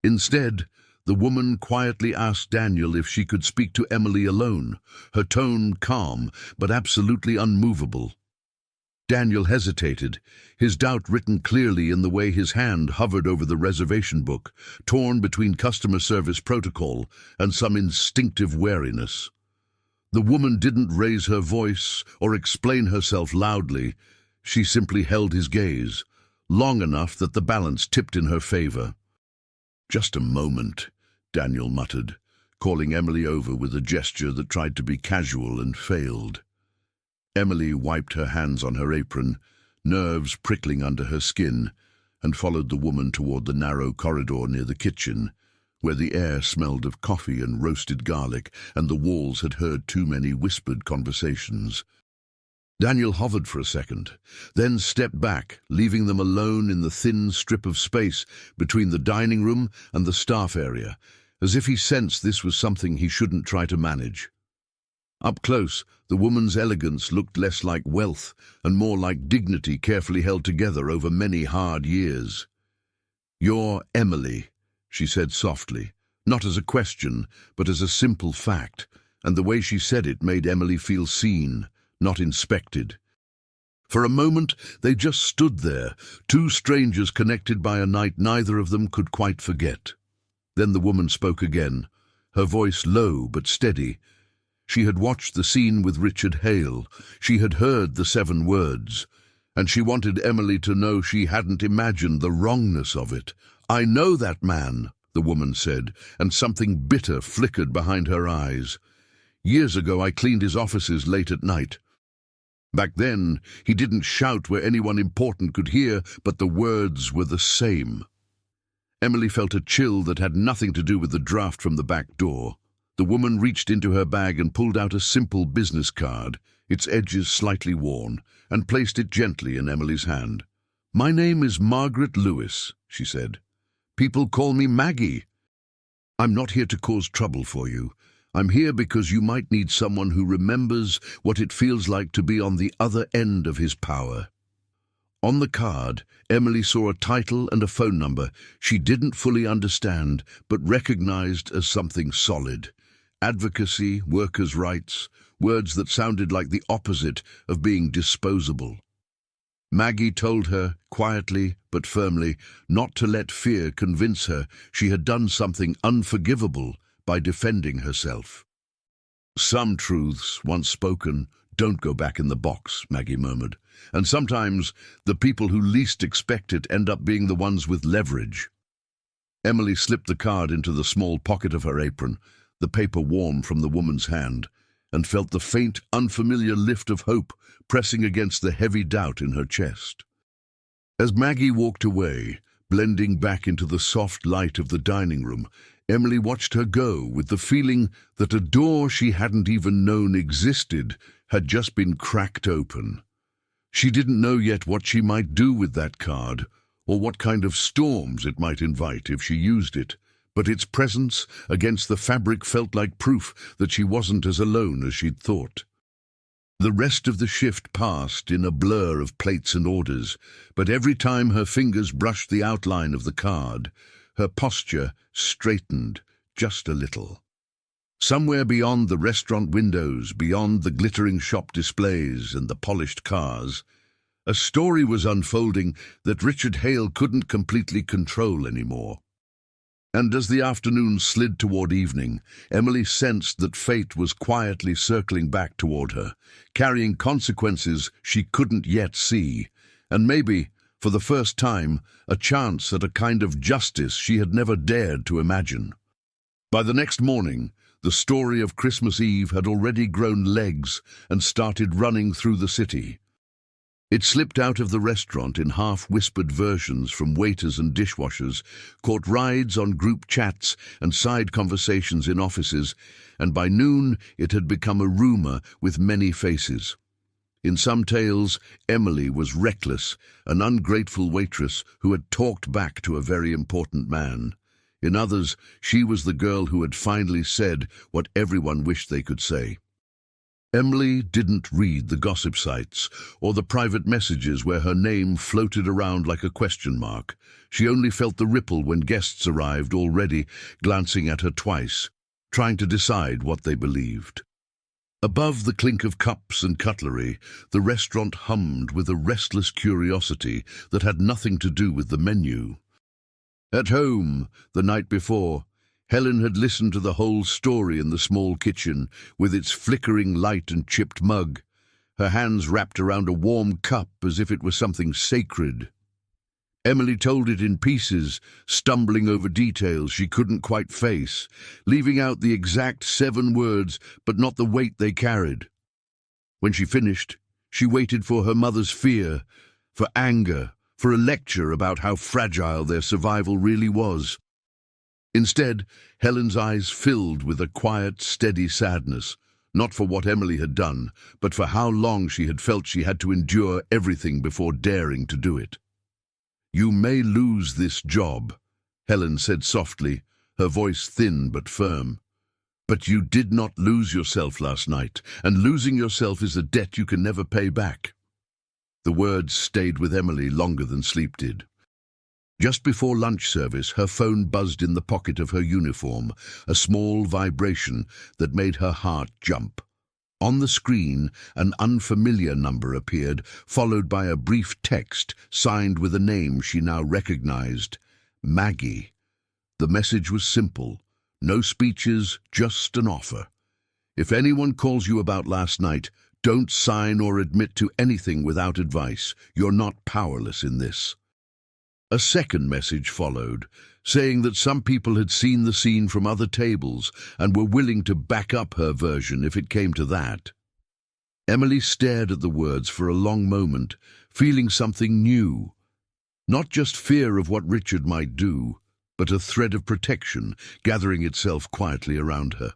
Instead, the woman quietly asked Daniel if she could speak to Emily alone, her tone calm but absolutely unmovable. Daniel hesitated, his doubt written clearly in the way his hand hovered over the reservation book, torn between customer service protocol and some instinctive wariness. The woman didn't raise her voice or explain herself loudly. She simply held his gaze, long enough that the balance tipped in her favor. "Just a moment," Daniel muttered, calling Emily over with a gesture that tried to be casual and failed. Emily wiped her hands on her apron, nerves prickling under her skin, and followed the woman toward the narrow corridor near the kitchen, where the air smelled of coffee and roasted garlic, and the walls had heard too many whispered conversations. Daniel hovered for a second, then stepped back, leaving them alone in the thin strip of space between the dining room and the staff area, as if he sensed this was something he shouldn't try to manage. Up close, the woman's elegance looked less like wealth and more like dignity carefully held together over many hard years. "You're Emily," she said softly, not as a question, but as a simple fact, and the way she said it made Emily feel seen, not inspected. For a moment, they just stood there, two strangers connected by a night neither of them could quite forget. Then the woman spoke again, her voice low but steady. She had watched the scene with Richard Hale. She had heard the 7 words, and she wanted Emily to know she hadn't imagined the wrongness of it. "I know that man," the woman said, and something bitter flickered behind her eyes. "Years ago I cleaned his offices late at night. Back then, he didn't shout where anyone important could hear, but the words were the same." Emily felt a chill that had nothing to do with the draft from the back door. The woman reached into her bag and pulled out a simple business card, its edges slightly worn, and placed it gently in Emily's hand. "My name is Margaret Lewis," she said. "People call me Maggie. I'm not here to cause trouble for you. I'm here because you might need someone who remembers what it feels like to be on the other end of his power." On the card, Emily saw a title and a phone number she didn't fully understand, but recognized as something solid. Advocacy, workers' rights, words that sounded like the opposite of being disposable. Maggie told her, quietly but firmly, not to let fear convince her she had done something unforgivable by defending herself. "Some truths, once spoken, don't go back in the box," Maggie murmured, "and sometimes the people who least expect it end up being the ones with leverage." Emily slipped the card into the small pocket of her apron, the paper warm from the woman's hand, and felt the faint, unfamiliar lift of hope pressing against the heavy doubt in her chest. As Maggie walked away, blending back into the soft light of the dining room, Emily watched her go with the feeling that a door she hadn't even known existed had just been cracked open. She didn't know yet what she might do with that card, or what kind of storms it might invite if she used it, but its presence against the fabric felt like proof that she wasn't as alone as she'd thought. The rest of the shift passed in a blur of plates and orders, but every time her fingers brushed the outline of the card, her posture straightened just a little. Somewhere beyond the restaurant windows, beyond the glittering shop displays and the polished cars, a story was unfolding that Richard Hale couldn't completely control anymore. And as the afternoon slid toward evening, Emily sensed that fate was quietly circling back toward her, carrying consequences she couldn't yet see, and maybe, for the first time, a chance at a kind of justice she had never dared to imagine. By the next morning, the story of Christmas Eve had already grown legs and started running through the city. It slipped out of the restaurant in half-whispered versions from waiters and dishwashers, caught rides on group chats and side conversations in offices, and by noon it had become a rumor with many faces. In some tales, Emily was reckless, an ungrateful waitress who had talked back to a very important man. In others, she was the girl who had finally said what everyone wished they could say. Emily didn't read the gossip sites or the private messages where her name floated around like a question mark. She only felt the ripple when guests arrived, already glancing at her twice, trying to decide what they believed. Above the clink of cups and cutlery, the restaurant hummed with a restless curiosity that had nothing to do with the menu. At home, the night before, Helen had listened to the whole story in the small kitchen, with its flickering light and chipped mug, her hands wrapped around a warm cup as if it were something sacred. Emily told it in pieces, stumbling over details she couldn't quite face, leaving out the exact 7 words but not the weight they carried. When she finished, she waited for her mother's fear, for anger, for a lecture about how fragile their survival really was. Instead, Helen's eyes filled with a quiet, steady sadness, not for what Emily had done, but for how long she had felt she had to endure everything before daring to do it. "You may lose this job," Helen said softly, her voice thin but firm. "But you did not lose yourself last night, and losing yourself is a debt you can never pay back." The words stayed with Emily longer than sleep did. Just before lunch service, her phone buzzed in the pocket of her uniform, a small vibration that made her heart jump. On the screen, an unfamiliar number appeared, followed by a brief text signed with a name she now recognized: Maggie. The message was simple. No speeches, just an offer. "If anyone calls you about last night, don't sign or admit to anything without advice. You're not powerless in this." A second message followed, saying that some people had seen the scene from other tables and were willing to back up her version if it came to that. Emily stared at the words for a long moment, feeling something new. Not just fear of what Richard might do, but a thread of protection gathering itself quietly around her.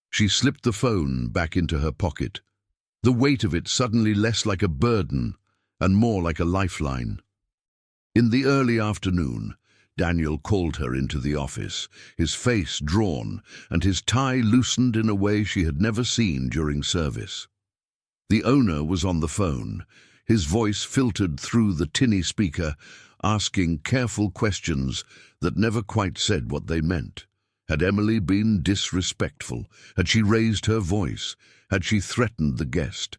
She slipped the phone back into her pocket, the weight of it suddenly less like a burden and more like a lifeline. In the early afternoon, Daniel called her into the office, his face drawn and his tie loosened in a way she had never seen during service. The owner was on the phone, his voice filtered through the tinny speaker, asking careful questions that never quite said what they meant. Had Emily been disrespectful? Had she raised her voice? Had she threatened the guest?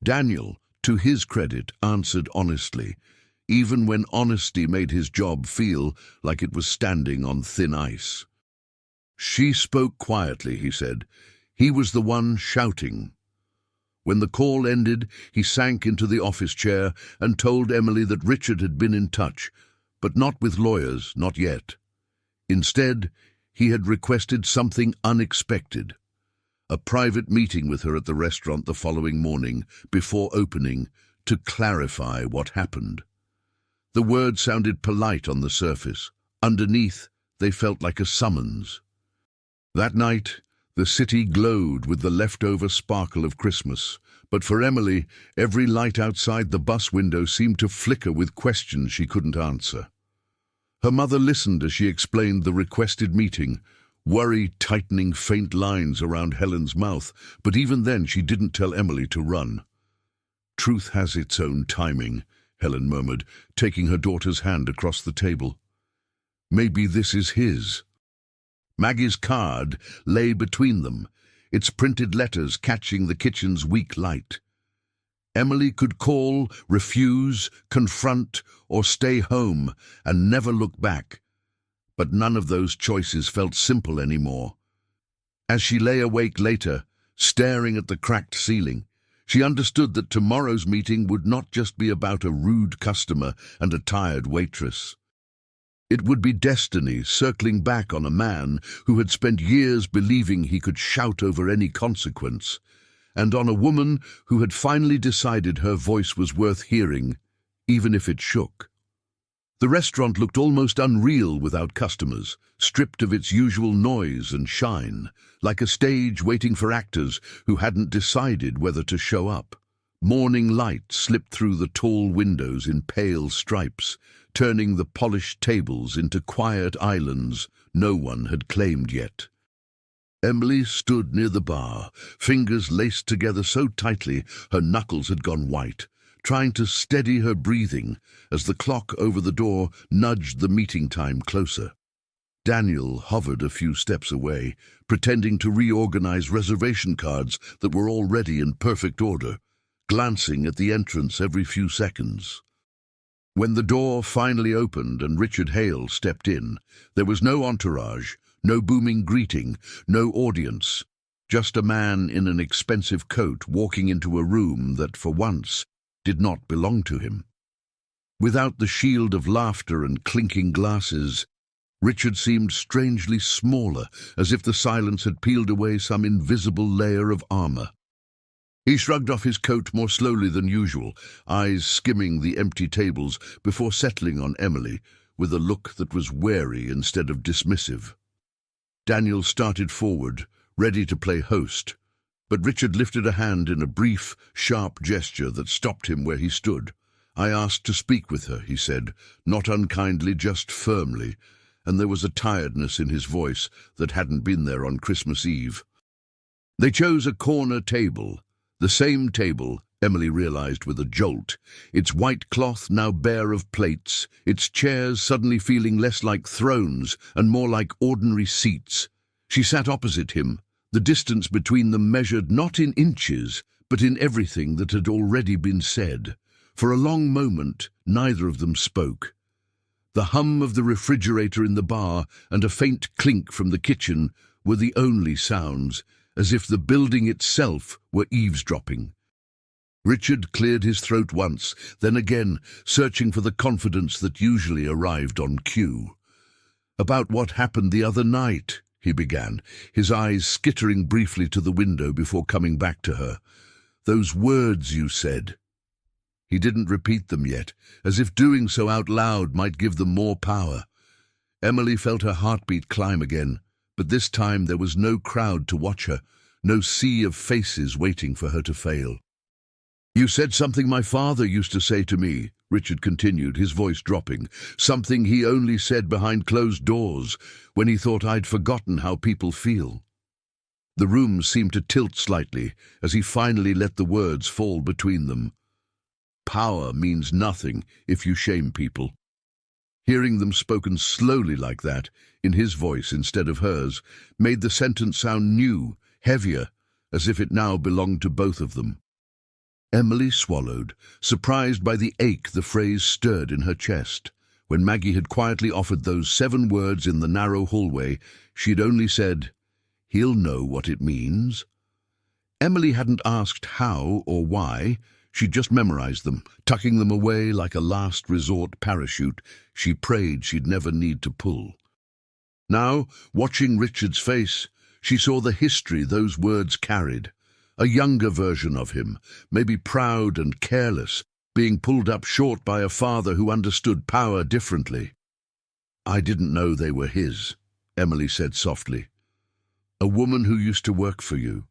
Daniel, to his credit, answered honestly, even when honesty made his job feel like it was standing on thin ice. "She spoke quietly," he said. He was the one shouting. When the call ended, he sank into the office chair and told Emily that Richard had been in touch, but not with lawyers, not yet. Instead, he had requested something unexpected: a private meeting with her at the restaurant the following morning, before opening, to clarify what happened. The words sounded polite on the surface. Underneath, they felt like a summons. That night, the city glowed with the leftover sparkle of Christmas, but for Emily, every light outside the bus window seemed to flicker with questions she couldn't answer. Her mother listened as she explained the requested meeting, worry tightening faint lines around Helen's mouth, but even then she didn't tell Emily to run. "Truth has its own timing," Helen murmured, taking her daughter's hand across the table. "Maybe this is his." Maggie's card lay between them, its printed letters catching the kitchen's weak light. Emily could call, refuse, confront, or stay home and never look back. But none of those choices felt simple anymore. As she lay awake later, staring at the cracked ceiling, she understood that tomorrow's meeting would not just be about a rude customer and a tired waitress. It would be destiny circling back on a man who had spent years believing he could shout over any consequence, and on a woman who had finally decided her voice was worth hearing, even if it shook. The restaurant looked almost unreal without customers, stripped of its usual noise and shine, like a stage waiting for actors who hadn't decided whether to show up. Morning light slipped through the tall windows in pale stripes, turning the polished tables into quiet islands no one had claimed yet. Emily stood near the bar, fingers laced together so tightly her knuckles had gone white, trying to steady her breathing as the clock over the door nudged the meeting time closer. Daniel hovered a few steps away, pretending to reorganize reservation cards that were already in perfect order, glancing at the entrance every few seconds. When the door finally opened and Richard Hale stepped in, there was no entourage, no booming greeting, no audience, just a man in an expensive coat walking into a room that, for once, did not belong to him. Without the shield of laughter and clinking glasses, Richard seemed strangely smaller, as if the silence had peeled away some invisible layer of armor. He shrugged off his coat more slowly than usual, eyes skimming the empty tables before settling on Emily, with a look that was wary instead of dismissive. Daniel started forward, ready to play host, but Richard lifted a hand in a brief, sharp gesture that stopped him where he stood. "I asked to speak with her," he said, not unkindly, just firmly, and there was a tiredness in his voice that hadn't been there on Christmas Eve. They chose a corner table, the same table, Emily realized with a jolt, its white cloth now bare of plates, its chairs suddenly feeling less like thrones and more like ordinary seats. She sat opposite him, the distance between them measured not in inches, but in everything that had already been said. For a long moment, neither of them spoke. The hum of the refrigerator in the bar and a faint clink from the kitchen were the only sounds, as if the building itself were eavesdropping. Richard cleared his throat once, then again, searching for the confidence that usually arrived on cue. "About what happened the other night," he began, his eyes skittering briefly to the window before coming back to her. "Those words you said." He didn't repeat them yet, as if doing so out loud might give them more power. Emily felt her heartbeat climb again, but this time there was no crowd to watch her, no sea of faces waiting for her to fail. "You said something my father used to say to me," Richard continued, his voice dropping, "something he only said behind closed doors, when he thought I'd forgotten how people feel." The room seemed to tilt slightly as he finally let the words fall between them. "Power means nothing if you shame people." Hearing them spoken slowly like that, in his voice instead of hers, made the sentence sound new, heavier, as if it now belonged to both of them. Emily swallowed, surprised by the ache the phrase stirred in her chest. When Maggie had quietly offered those 7 words in the narrow hallway, she'd only said, "He'll know what it means." Emily hadn't asked how or why. She'd just memorized them, tucking them away like a last resort parachute she prayed she'd never need to pull. Now, watching Richard's face, she saw the history those words carried. A younger version of him, maybe proud and careless, being pulled up short by a father who understood power differently. "I didn't know they were his," Emily said softly. "A woman who used to work for you.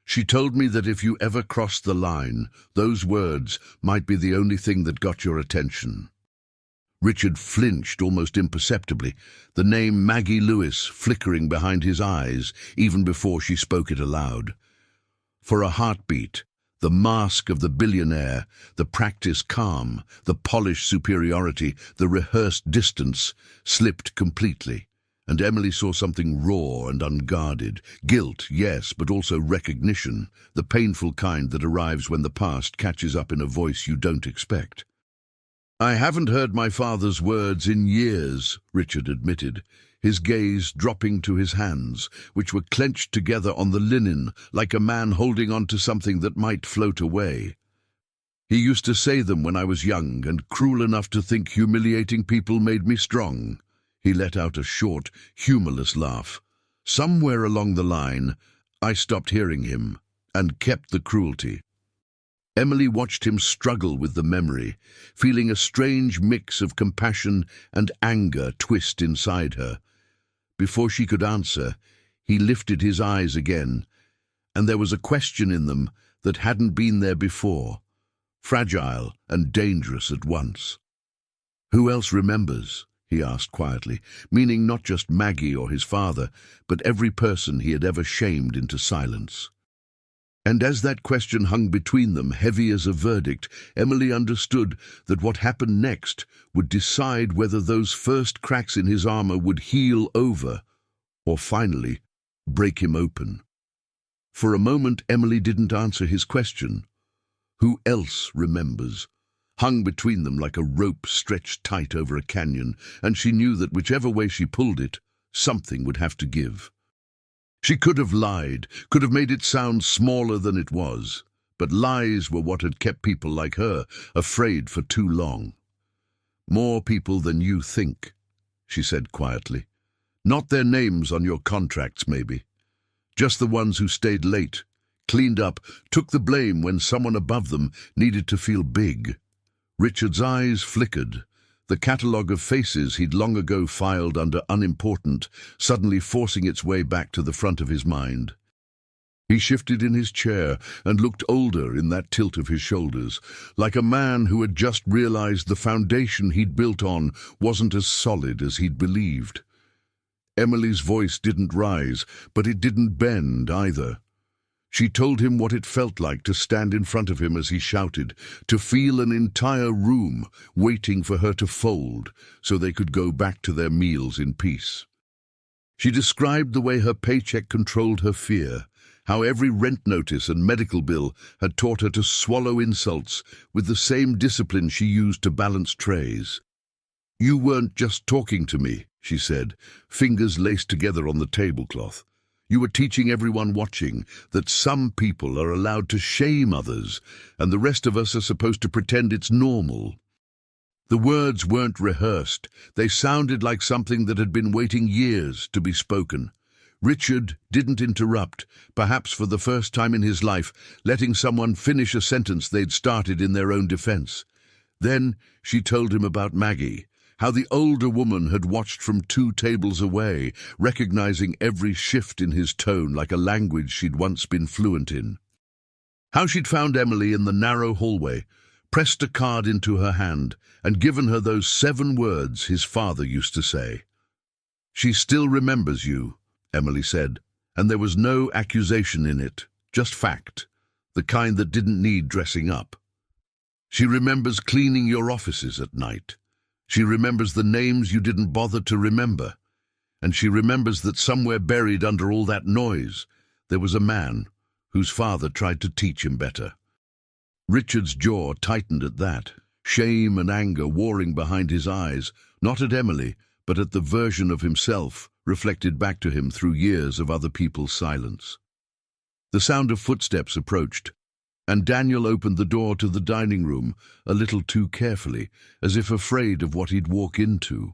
She told me that if you ever crossed the line, those words might be the only thing that got your attention." Richard flinched almost imperceptibly, the name Maggie Lewis flickering behind his eyes even before she spoke it aloud. For a heartbeat, the mask of the billionaire, the practiced calm, the polished superiority, the rehearsed distance, slipped completely. And Emily saw something raw and unguarded. Guilt, yes, but also recognition, the painful kind that arrives when the past catches up in a voice you don't expect. "I haven't heard my father's words in years," Richard admitted, his gaze dropping to his hands, which were clenched together on the linen like a man holding on to something that might float away. "He used to say them when I was young and cruel enough to think humiliating people made me strong." He let out a short, humorless laugh. "Somewhere along the line, I stopped hearing him and kept the cruelty." Emily watched him struggle with the memory, feeling a strange mix of compassion and anger twist inside her. Before she could answer, he lifted his eyes again, and there was a question in them that hadn't been there before, fragile and dangerous at once. "Who else remembers?" he asked quietly, meaning not just Maggie or his father, but every person he had ever shamed into silence. And as that question hung between them, heavy as a verdict, Emily understood that what happened next would decide whether those first cracks in his armor would heal over, or finally break him open. For a moment, Emily didn't answer his question. Who else remembers? Hung between them like a rope stretched tight over a canyon, and she knew that whichever way she pulled it, something would have to give. She could have lied, could have made it sound smaller than it was, but lies were what had kept people like her afraid for too long. More people than you think, she said quietly. Not their names on your contracts, maybe. Just the ones who stayed late, cleaned up, took the blame when someone above them needed to feel big. Richard's eyes flickered. The catalogue of faces he'd long ago filed under unimportant, suddenly forcing its way back to the front of his mind. He shifted in his chair and looked older in that tilt of his shoulders, like a man who had just realized the foundation he'd built on wasn't as solid as he'd believed. Emily's voice didn't rise, but it didn't bend either. She told him what it felt like to stand in front of him as he shouted, to feel an entire room waiting for her to fold so they could go back to their meals in peace. She described the way her paycheck controlled her fear, how every rent notice and medical bill had taught her to swallow insults with the same discipline she used to balance trays. "You weren't just talking to me," she said, fingers laced together on the tablecloth. "You were teaching everyone watching that some people are allowed to shame others, and the rest of us are supposed to pretend it's normal." The words weren't rehearsed. They sounded like something that had been waiting years to be spoken. Richard didn't interrupt, perhaps for the first time in his life, letting someone finish a sentence they'd started in their own defense. Then she told him about Maggie, how the older woman had watched from 2 tables away, recognizing every shift in his tone like a language she'd once been fluent in. How she'd found Emily in the narrow hallway, pressed a card into her hand, and given her those 7 words his father used to say. "She still remembers you," Emily said, and there was no accusation in it, just fact, the kind that didn't need dressing up. "She remembers cleaning your offices at night. She remembers the names you didn't bother to remember. And she remembers that somewhere buried under all that noise, there was a man whose father tried to teach him better." Richard's jaw tightened at that, shame and anger warring behind his eyes, not at Emily, but at the version of himself reflected back to him through years of other people's silence. The sound of footsteps approached, and Daniel opened the door to the dining room a little too carefully, as if afraid of what he'd walk into.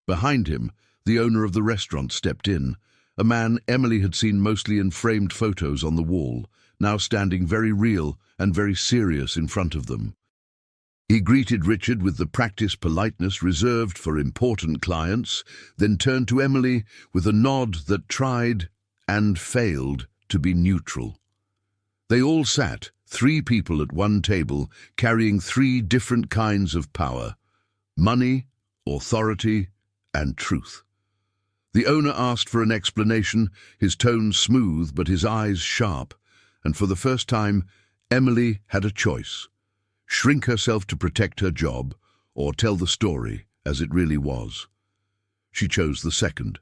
Behind him, the owner of the restaurant stepped in, a man Emily had seen mostly in framed photos on the wall, now standing very real and very serious in front of them. He greeted Richard with the practiced politeness reserved for important clients, then turned to Emily with a nod that tried and failed to be neutral. They all sat, 3 people at one table, carrying 3 different kinds of power: money, authority, and truth. The owner asked for an explanation, his tone smooth but his eyes sharp, and for the first time, Emily had a choice: shrink herself to protect her job, or tell the story as it really was. She chose the second.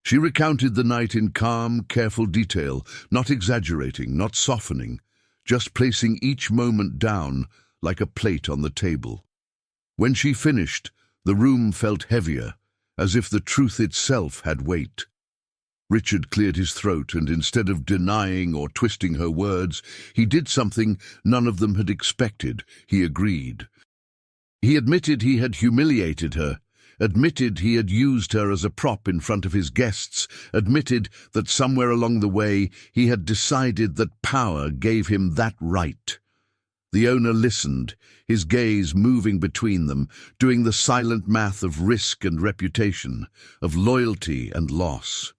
She recounted the night in calm, careful detail, not exaggerating, not softening, just placing each moment down like a plate on the table. When she finished, the room felt heavier, as if the truth itself had weight. Richard cleared his throat, and instead of denying or twisting her words, he did something none of them had expected. He agreed. He admitted he had humiliated her, admitted he had used her as a prop in front of his guests, admitted that somewhere along the way he had decided that power gave him that right. The owner listened, his gaze moving between them, doing the silent math of risk and reputation, of loyalty and loss.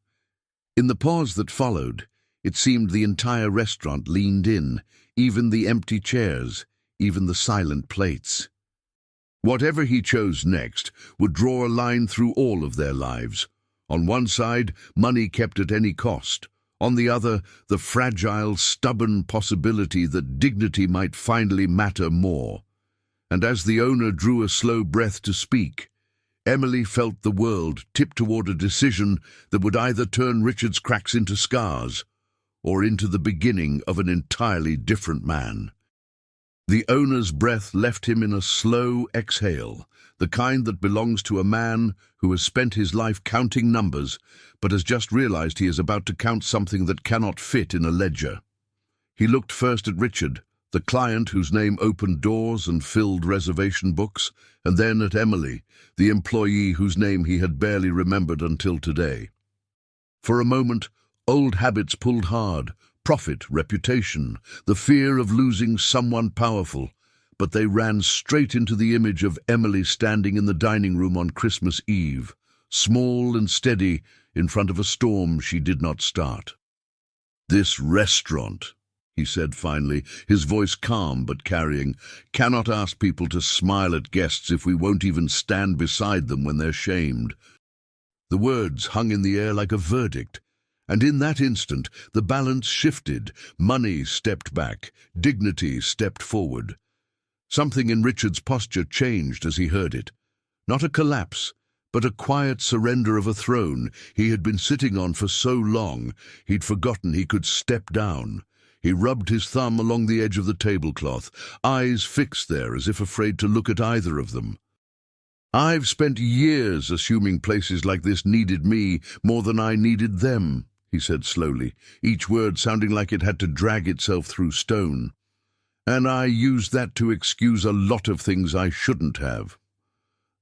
In the pause that followed, it seemed the entire restaurant leaned in, even the empty chairs, even the silent plates. Whatever he chose next would draw a line through all of their lives. On one side, money kept at any cost. On the other, the fragile, stubborn possibility that dignity might finally matter more. And as the owner drew a slow breath to speak, Emily felt the world tip toward a decision that would either turn Richard's cracks into scars or into the beginning of an entirely different man. The owner's breath left him in a slow exhale, the kind that belongs to a man who has spent his life counting numbers but has just realized he is about to count something that cannot fit in a ledger. He looked first at Richard, the client whose name opened doors and filled reservation books, and then at Emily, the employee whose name he had barely remembered until today. For a moment, old habits pulled hard: profit, reputation, the fear of losing someone powerful, but they ran straight into the image of Emily standing in the dining room on Christmas Eve, small and steady, in front of a storm she did not start. "This restaurant," he said finally, his voice calm but carrying, "cannot ask people to smile at guests if we won't even stand beside them when they're shamed." The words hung in the air like a verdict, and in that instant the balance shifted. Money stepped back, dignity stepped forward. Something in Richard's posture changed as he heard it. Not a collapse, but a quiet surrender of a throne he had been sitting on for so long he'd forgotten he could step down. He rubbed his thumb along the edge of the tablecloth, eyes fixed there as if afraid to look at either of them. "I've spent years assuming places like this needed me more than I needed them," he said slowly, each word sounding like it had to drag itself through stone. "And I used that to excuse a lot of things I shouldn't have."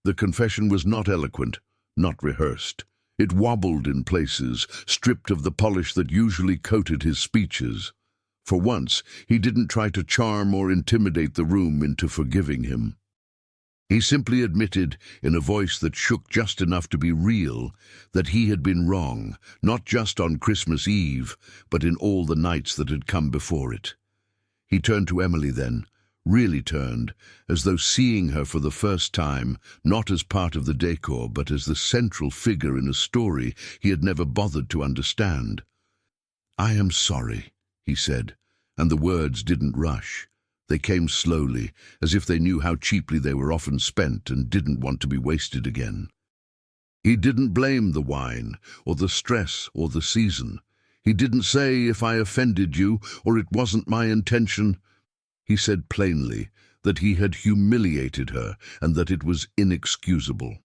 The confession was not eloquent, not rehearsed. It wobbled in places, stripped of the polish that usually coated his speeches. For once, he didn't try to charm or intimidate the room into forgiving him. He simply admitted, in a voice that shook just enough to be real, that he had been wrong, not just on Christmas Eve, but in all the nights that had come before it. He turned to Emily then, really turned, as though seeing her for the first time, not as part of the decor, but as the central figure in a story he had never bothered to understand. "I am sorry," he said, and the words didn't rush. They came slowly, as if they knew how cheaply they were often spent and didn't want to be wasted again. He didn't blame the wine, or the stress, or the season. He didn't say, "If I offended you," or "It wasn't my intention." He said plainly that he had humiliated her and that it was inexcusable.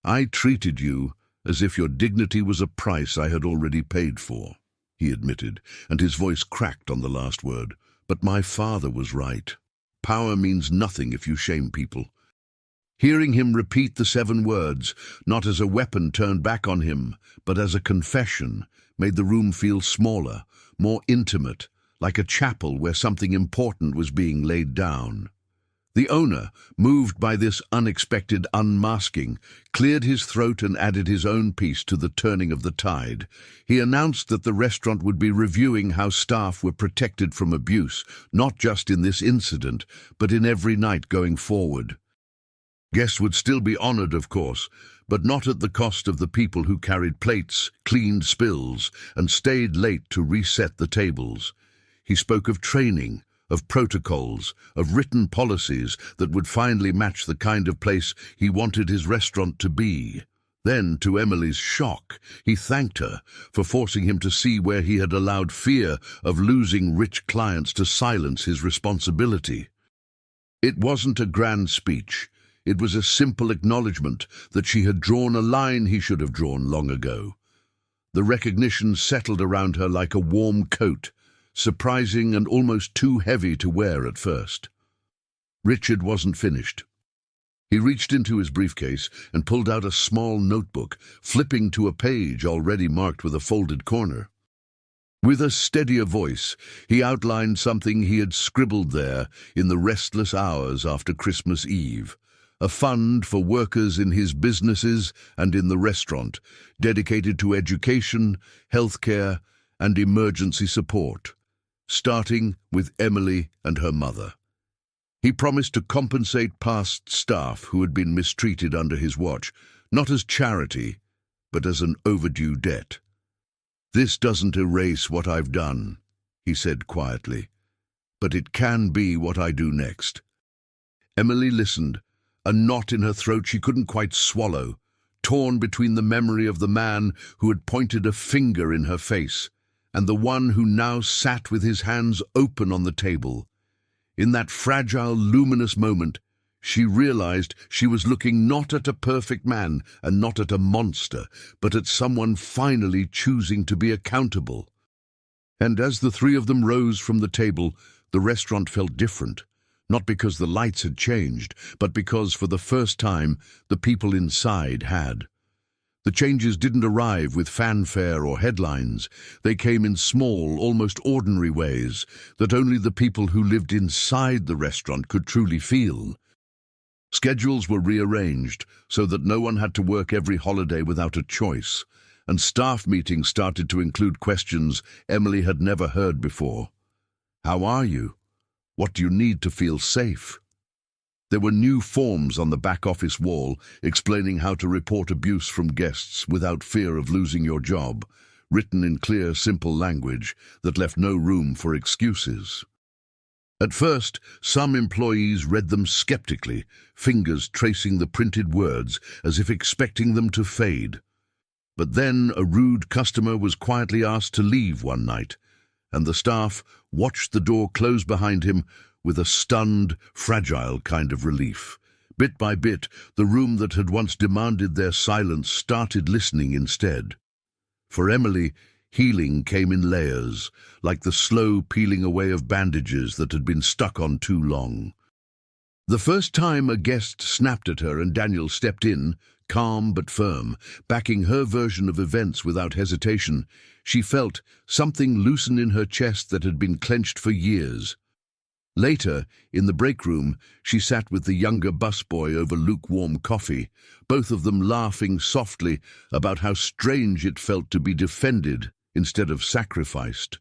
"I treated you as if your dignity was a price I had already paid for," he admitted, and his voice cracked on the last word. "But my father was right. Power means nothing if you shame people." Hearing him repeat the 7 words, not as a weapon turned back on him, but as a confession, made the room feel smaller, more intimate, like a chapel where something important was being laid down. The owner, moved by this unexpected unmasking, cleared his throat and added his own piece to the turning of the tide. He announced that the restaurant would be reviewing how staff were protected from abuse, not just in this incident, but in every night going forward. Guests would still be honored, of course, but not at the cost of the people who carried plates, cleaned spills, and stayed late to reset the tables. He spoke of training, of protocols, of written policies that would finally match the kind of place he wanted his restaurant to be. Then, to Emily's shock, he thanked her for forcing him to see where he had allowed fear of losing rich clients to silence his responsibility. It wasn't a grand speech. It was a simple acknowledgement that she had drawn a line he should have drawn long ago. The recognition settled around her like a warm coat, surprising and almost too heavy to wear at first. Richard wasn't finished. He reached into his briefcase and pulled out a small notebook, flipping to a page already marked with a folded corner. With a steadier voice, he outlined something he had scribbled there in the restless hours after Christmas Eve. A fund for workers in his businesses and in the restaurant, dedicated to education, healthcare, and emergency support, starting with Emily and her mother. He promised to compensate past staff who had been mistreated under his watch, not as charity, but as an overdue debt. "This doesn't erase what I've done," he said quietly, "but it can be what I do next." Emily listened, a knot in her throat she couldn't quite swallow, torn between the memory of the man who had pointed a finger in her face and the one who now sat with his hands open on the table. In that fragile, luminous moment, she realized she was looking not at a perfect man and not at a monster, but at someone finally choosing to be accountable. And as the 3 of them rose from the table, the restaurant felt different, not because the lights had changed, but because, for the first time, the people inside had. The changes didn't arrive with fanfare or headlines. They came in small, almost ordinary ways that only the people who lived inside the restaurant could truly feel. Schedules were rearranged so that no one had to work every holiday without a choice, and staff meetings started to include questions Emily had never heard before. How are you? What do you need to feel safe? There were new forms on the back office wall explaining how to report abuse from guests without fear of losing your job, written in clear, simple language that left no room for excuses. At first, some employees read them skeptically, fingers tracing the printed words as if expecting them to fade. But then a rude customer was quietly asked to leave one night, and the staff watched the door close behind him with a stunned, fragile kind of relief. Bit by bit, the room that had once demanded their silence started listening instead. For Emily, healing came in layers, like the slow peeling away of bandages that had been stuck on too long. The first time a guest snapped at her and Daniel stepped in, calm but firm, backing her version of events without hesitation, she felt something loosen in her chest that had been clenched for years. Later, in the break room, she sat with the younger busboy over lukewarm coffee, both of them laughing softly about how strange it felt to be defended instead of sacrificed.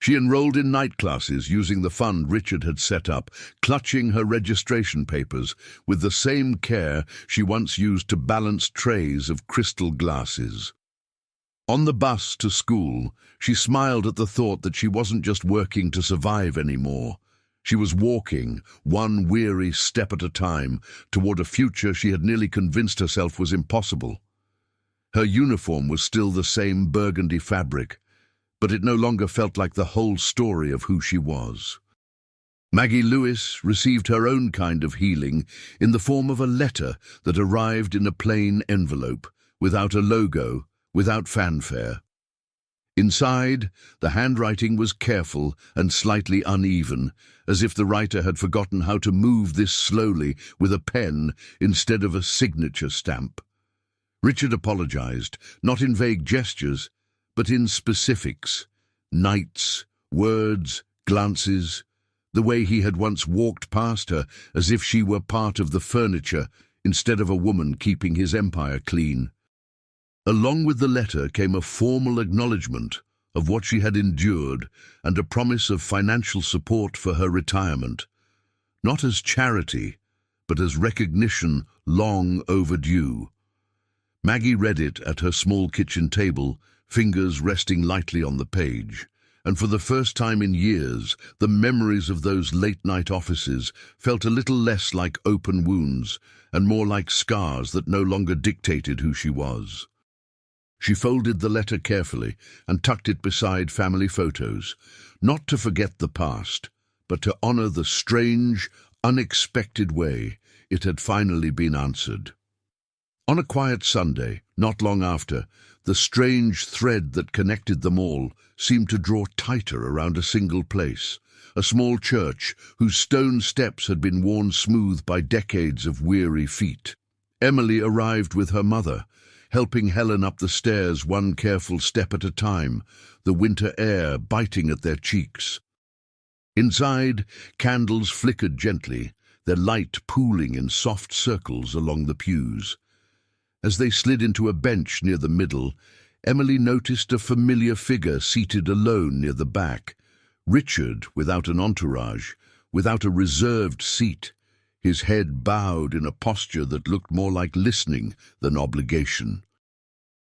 She enrolled in night classes using the fund Richard had set up, clutching her registration papers with the same care she once used to balance trays of crystal glasses. On the bus to school, she smiled at the thought that she wasn't just working to survive anymore. She was walking, one weary step at a time, toward a future she had nearly convinced herself was impossible. Her uniform was still the same burgundy fabric, but it no longer felt like the whole story of who she was. Maggie Lewis received her own kind of healing in the form of a letter that arrived in a plain envelope, without a logo, without fanfare. Inside, the handwriting was careful and slightly uneven, as if the writer had forgotten how to move this slowly with a pen instead of a signature stamp. Richard apologized, not in vague gestures, but in specifics, nights, words, glances, the way he had once walked past her as if she were part of the furniture instead of a woman keeping his empire clean. Along with the letter came a formal acknowledgement of what she had endured and a promise of financial support for her retirement, not as charity, but as recognition long overdue. Maggie read it at her small kitchen table, fingers resting lightly on the page, and for the first time in years, the memories of those late-night offices felt a little less like open wounds and more like scars that no longer dictated who she was. She folded the letter carefully and tucked it beside family photos, not to forget the past, but to honor the strange, unexpected way it had finally been answered. On a quiet Sunday, not long after, the strange thread that connected them all seemed to draw tighter around a single place, a small church whose stone steps had been worn smooth by decades of weary feet. Emily arrived with her mother, helping Helen up the stairs one careful step at a time, the winter air biting at their cheeks. Inside, candles flickered gently, their light pooling in soft circles along the pews. As they slid into a bench near the middle, Emily noticed a familiar figure seated alone near the back. Richard, without an entourage, without a reserved seat, his head bowed in a posture that looked more like listening than obligation.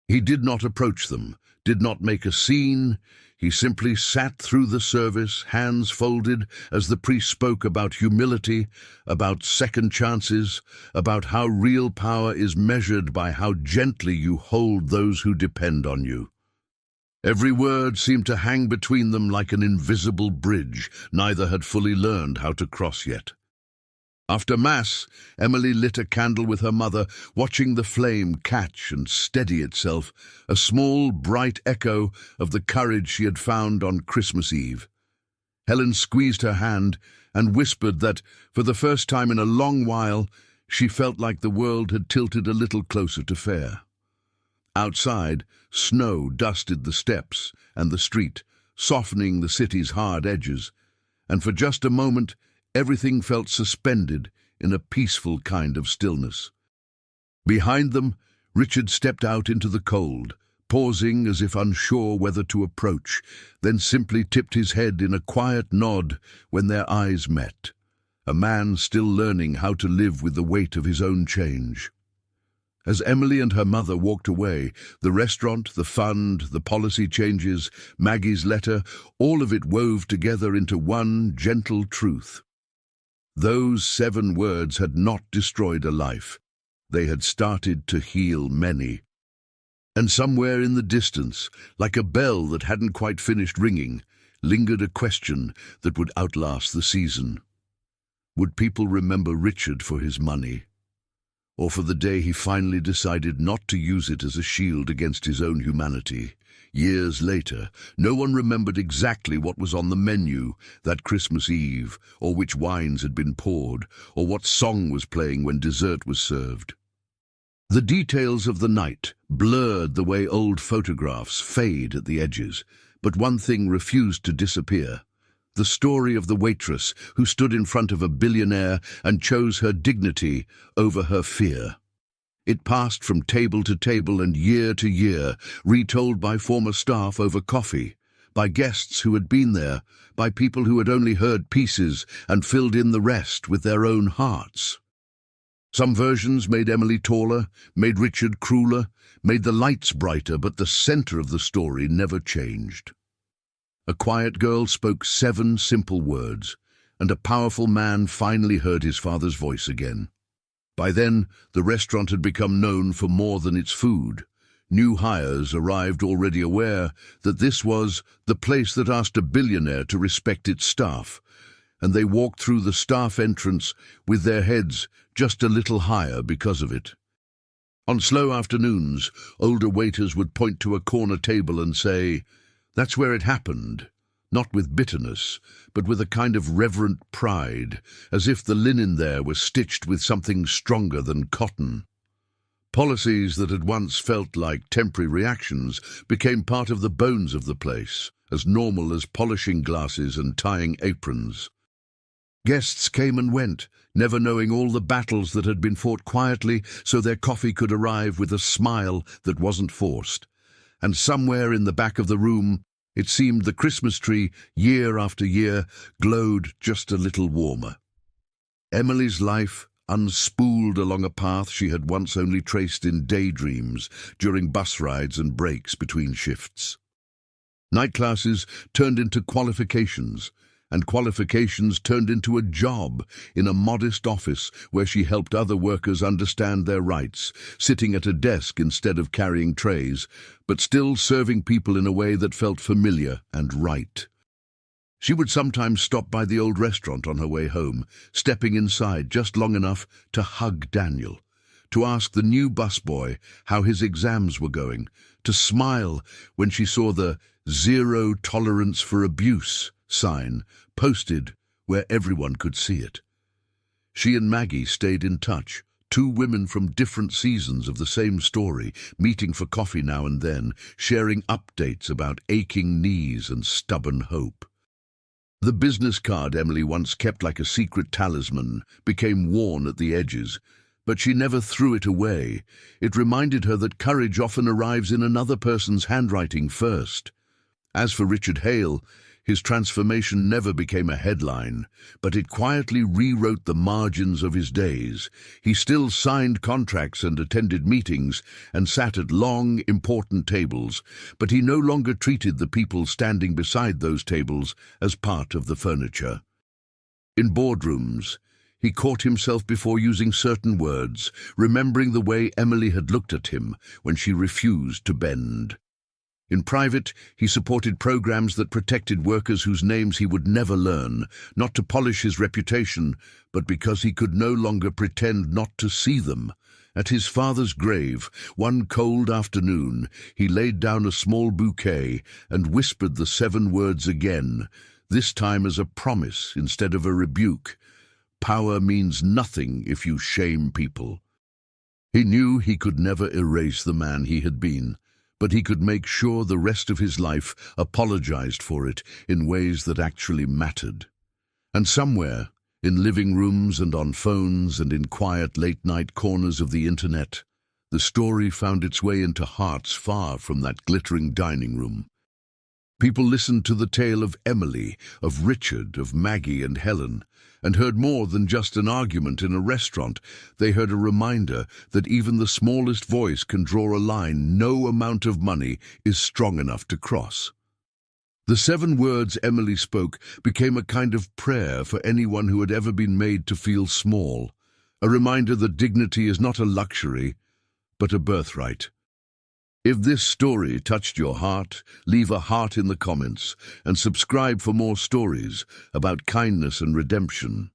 He did not approach them, did not make a scene. He simply sat through the service, hands folded, as the priest spoke about humility, about second chances, about how real power is measured by how gently you hold those who depend on you. Every word seemed to hang between them like an invisible bridge neither had fully learned how to cross yet. After Mass, Emily lit a candle with her mother, watching the flame catch and steady itself, a small, bright echo of the courage she had found on Christmas Eve. Helen squeezed her hand and whispered that, for the first time in a long while, she felt like the world had tilted a little closer to fair. Outside, snow dusted the steps and the street, softening the city's hard edges, and for just a moment, everything felt suspended in a peaceful kind of stillness. Behind them, Richard stepped out into the cold, pausing as if unsure whether to approach, then simply tipped his head in a quiet nod when their eyes met. A man still learning how to live with the weight of his own change. As Emily and her mother walked away, the restaurant, the fund, the policy changes, Maggie's letter, all of it wove together into one gentle truth. Those 7 words had not destroyed a life. They had started to heal many. And somewhere in the distance, like a bell that hadn't quite finished ringing, lingered a question that would outlast the season. Would people remember Richard for his money? Or for the day he finally decided not to use it as a shield against his own humanity? Years later, no one remembered exactly what was on the menu that Christmas Eve, or which wines had been poured, or what song was playing when dessert was served. The details of the night blurred the way old photographs fade at the edges, but one thing refused to disappear. The story of the waitress who stood in front of a billionaire and chose her dignity over her fear. It passed from table to table and year to year, retold by former staff over coffee, by guests who had been there, by people who had only heard pieces and filled in the rest with their own hearts. Some versions made Emily taller, made Richard crueler, made the lights brighter, but the center of the story never changed. A quiet girl spoke 7 simple words, and a powerful man finally heard his father's voice again. By then, the restaurant had become known for more than its food. New hires arrived already aware that this was the place that asked a billionaire to respect its staff, and they walked through the staff entrance with their heads just a little higher because of it. On slow afternoons, older waiters would point to a corner table and say, "That's where it happened," not with bitterness, but with a kind of reverent pride, as if the linen there was stitched with something stronger than cotton. Policies that had once felt like temporary reactions became part of the bones of the place, as normal as polishing glasses and tying aprons. Guests came and went, never knowing all the battles that had been fought quietly so their coffee could arrive with a smile that wasn't forced. And somewhere in the back of the room, it seemed the Christmas tree, year after year, glowed just a little warmer. Emily's life unspooled along a path she had once only traced in daydreams during bus rides and breaks between shifts. Night classes turned into qualifications, and qualifications turned into a job in a modest office where she helped other workers understand their rights, sitting at a desk instead of carrying trays, but still serving people in a way that felt familiar and right. She would sometimes stop by the old restaurant on her way home, stepping inside just long enough to hug Daniel, to ask the new busboy how his exams were going, to smile when she saw the "Zero Tolerance for Abuse" sign posted where everyone could see it. She and Maggie stayed in touch, 2 women from different seasons of the same story, meeting for coffee now and then, sharing updates about aching knees and stubborn hope. The business card Emily once kept like a secret talisman became worn at the edges, but she never threw it away. It reminded her that courage often arrives in another person's handwriting first. As for Richard Hale, his transformation never became a headline, but it quietly rewrote the margins of his days. He still signed contracts and attended meetings and sat at long, important tables, but he no longer treated the people standing beside those tables as part of the furniture. In boardrooms, he caught himself before using certain words, remembering the way Emily had looked at him when she refused to bend. In private, he supported programs that protected workers whose names he would never learn, not to polish his reputation, but because he could no longer pretend not to see them. At his father's grave, one cold afternoon, he laid down a small bouquet and whispered the 7 words again, this time as a promise instead of a rebuke. Power means nothing if you shame people. He knew he could never erase the man he had been, but he could make sure the rest of his life apologized for it in ways that actually mattered. And somewhere, in living rooms and on phones and in quiet late-night corners of the internet, the story found its way into hearts far from that glittering dining room. People listened to the tale of Emily, of Richard, of Maggie and Helen, and heard more than just an argument in a restaurant. They heard a reminder that even the smallest voice can draw a line no amount of money is strong enough to cross. The 7 words Emily spoke became a kind of prayer for anyone who had ever been made to feel small, a reminder that dignity is not a luxury, but a birthright. If this story touched your heart, leave a heart in the comments and subscribe for more stories about kindness and redemption.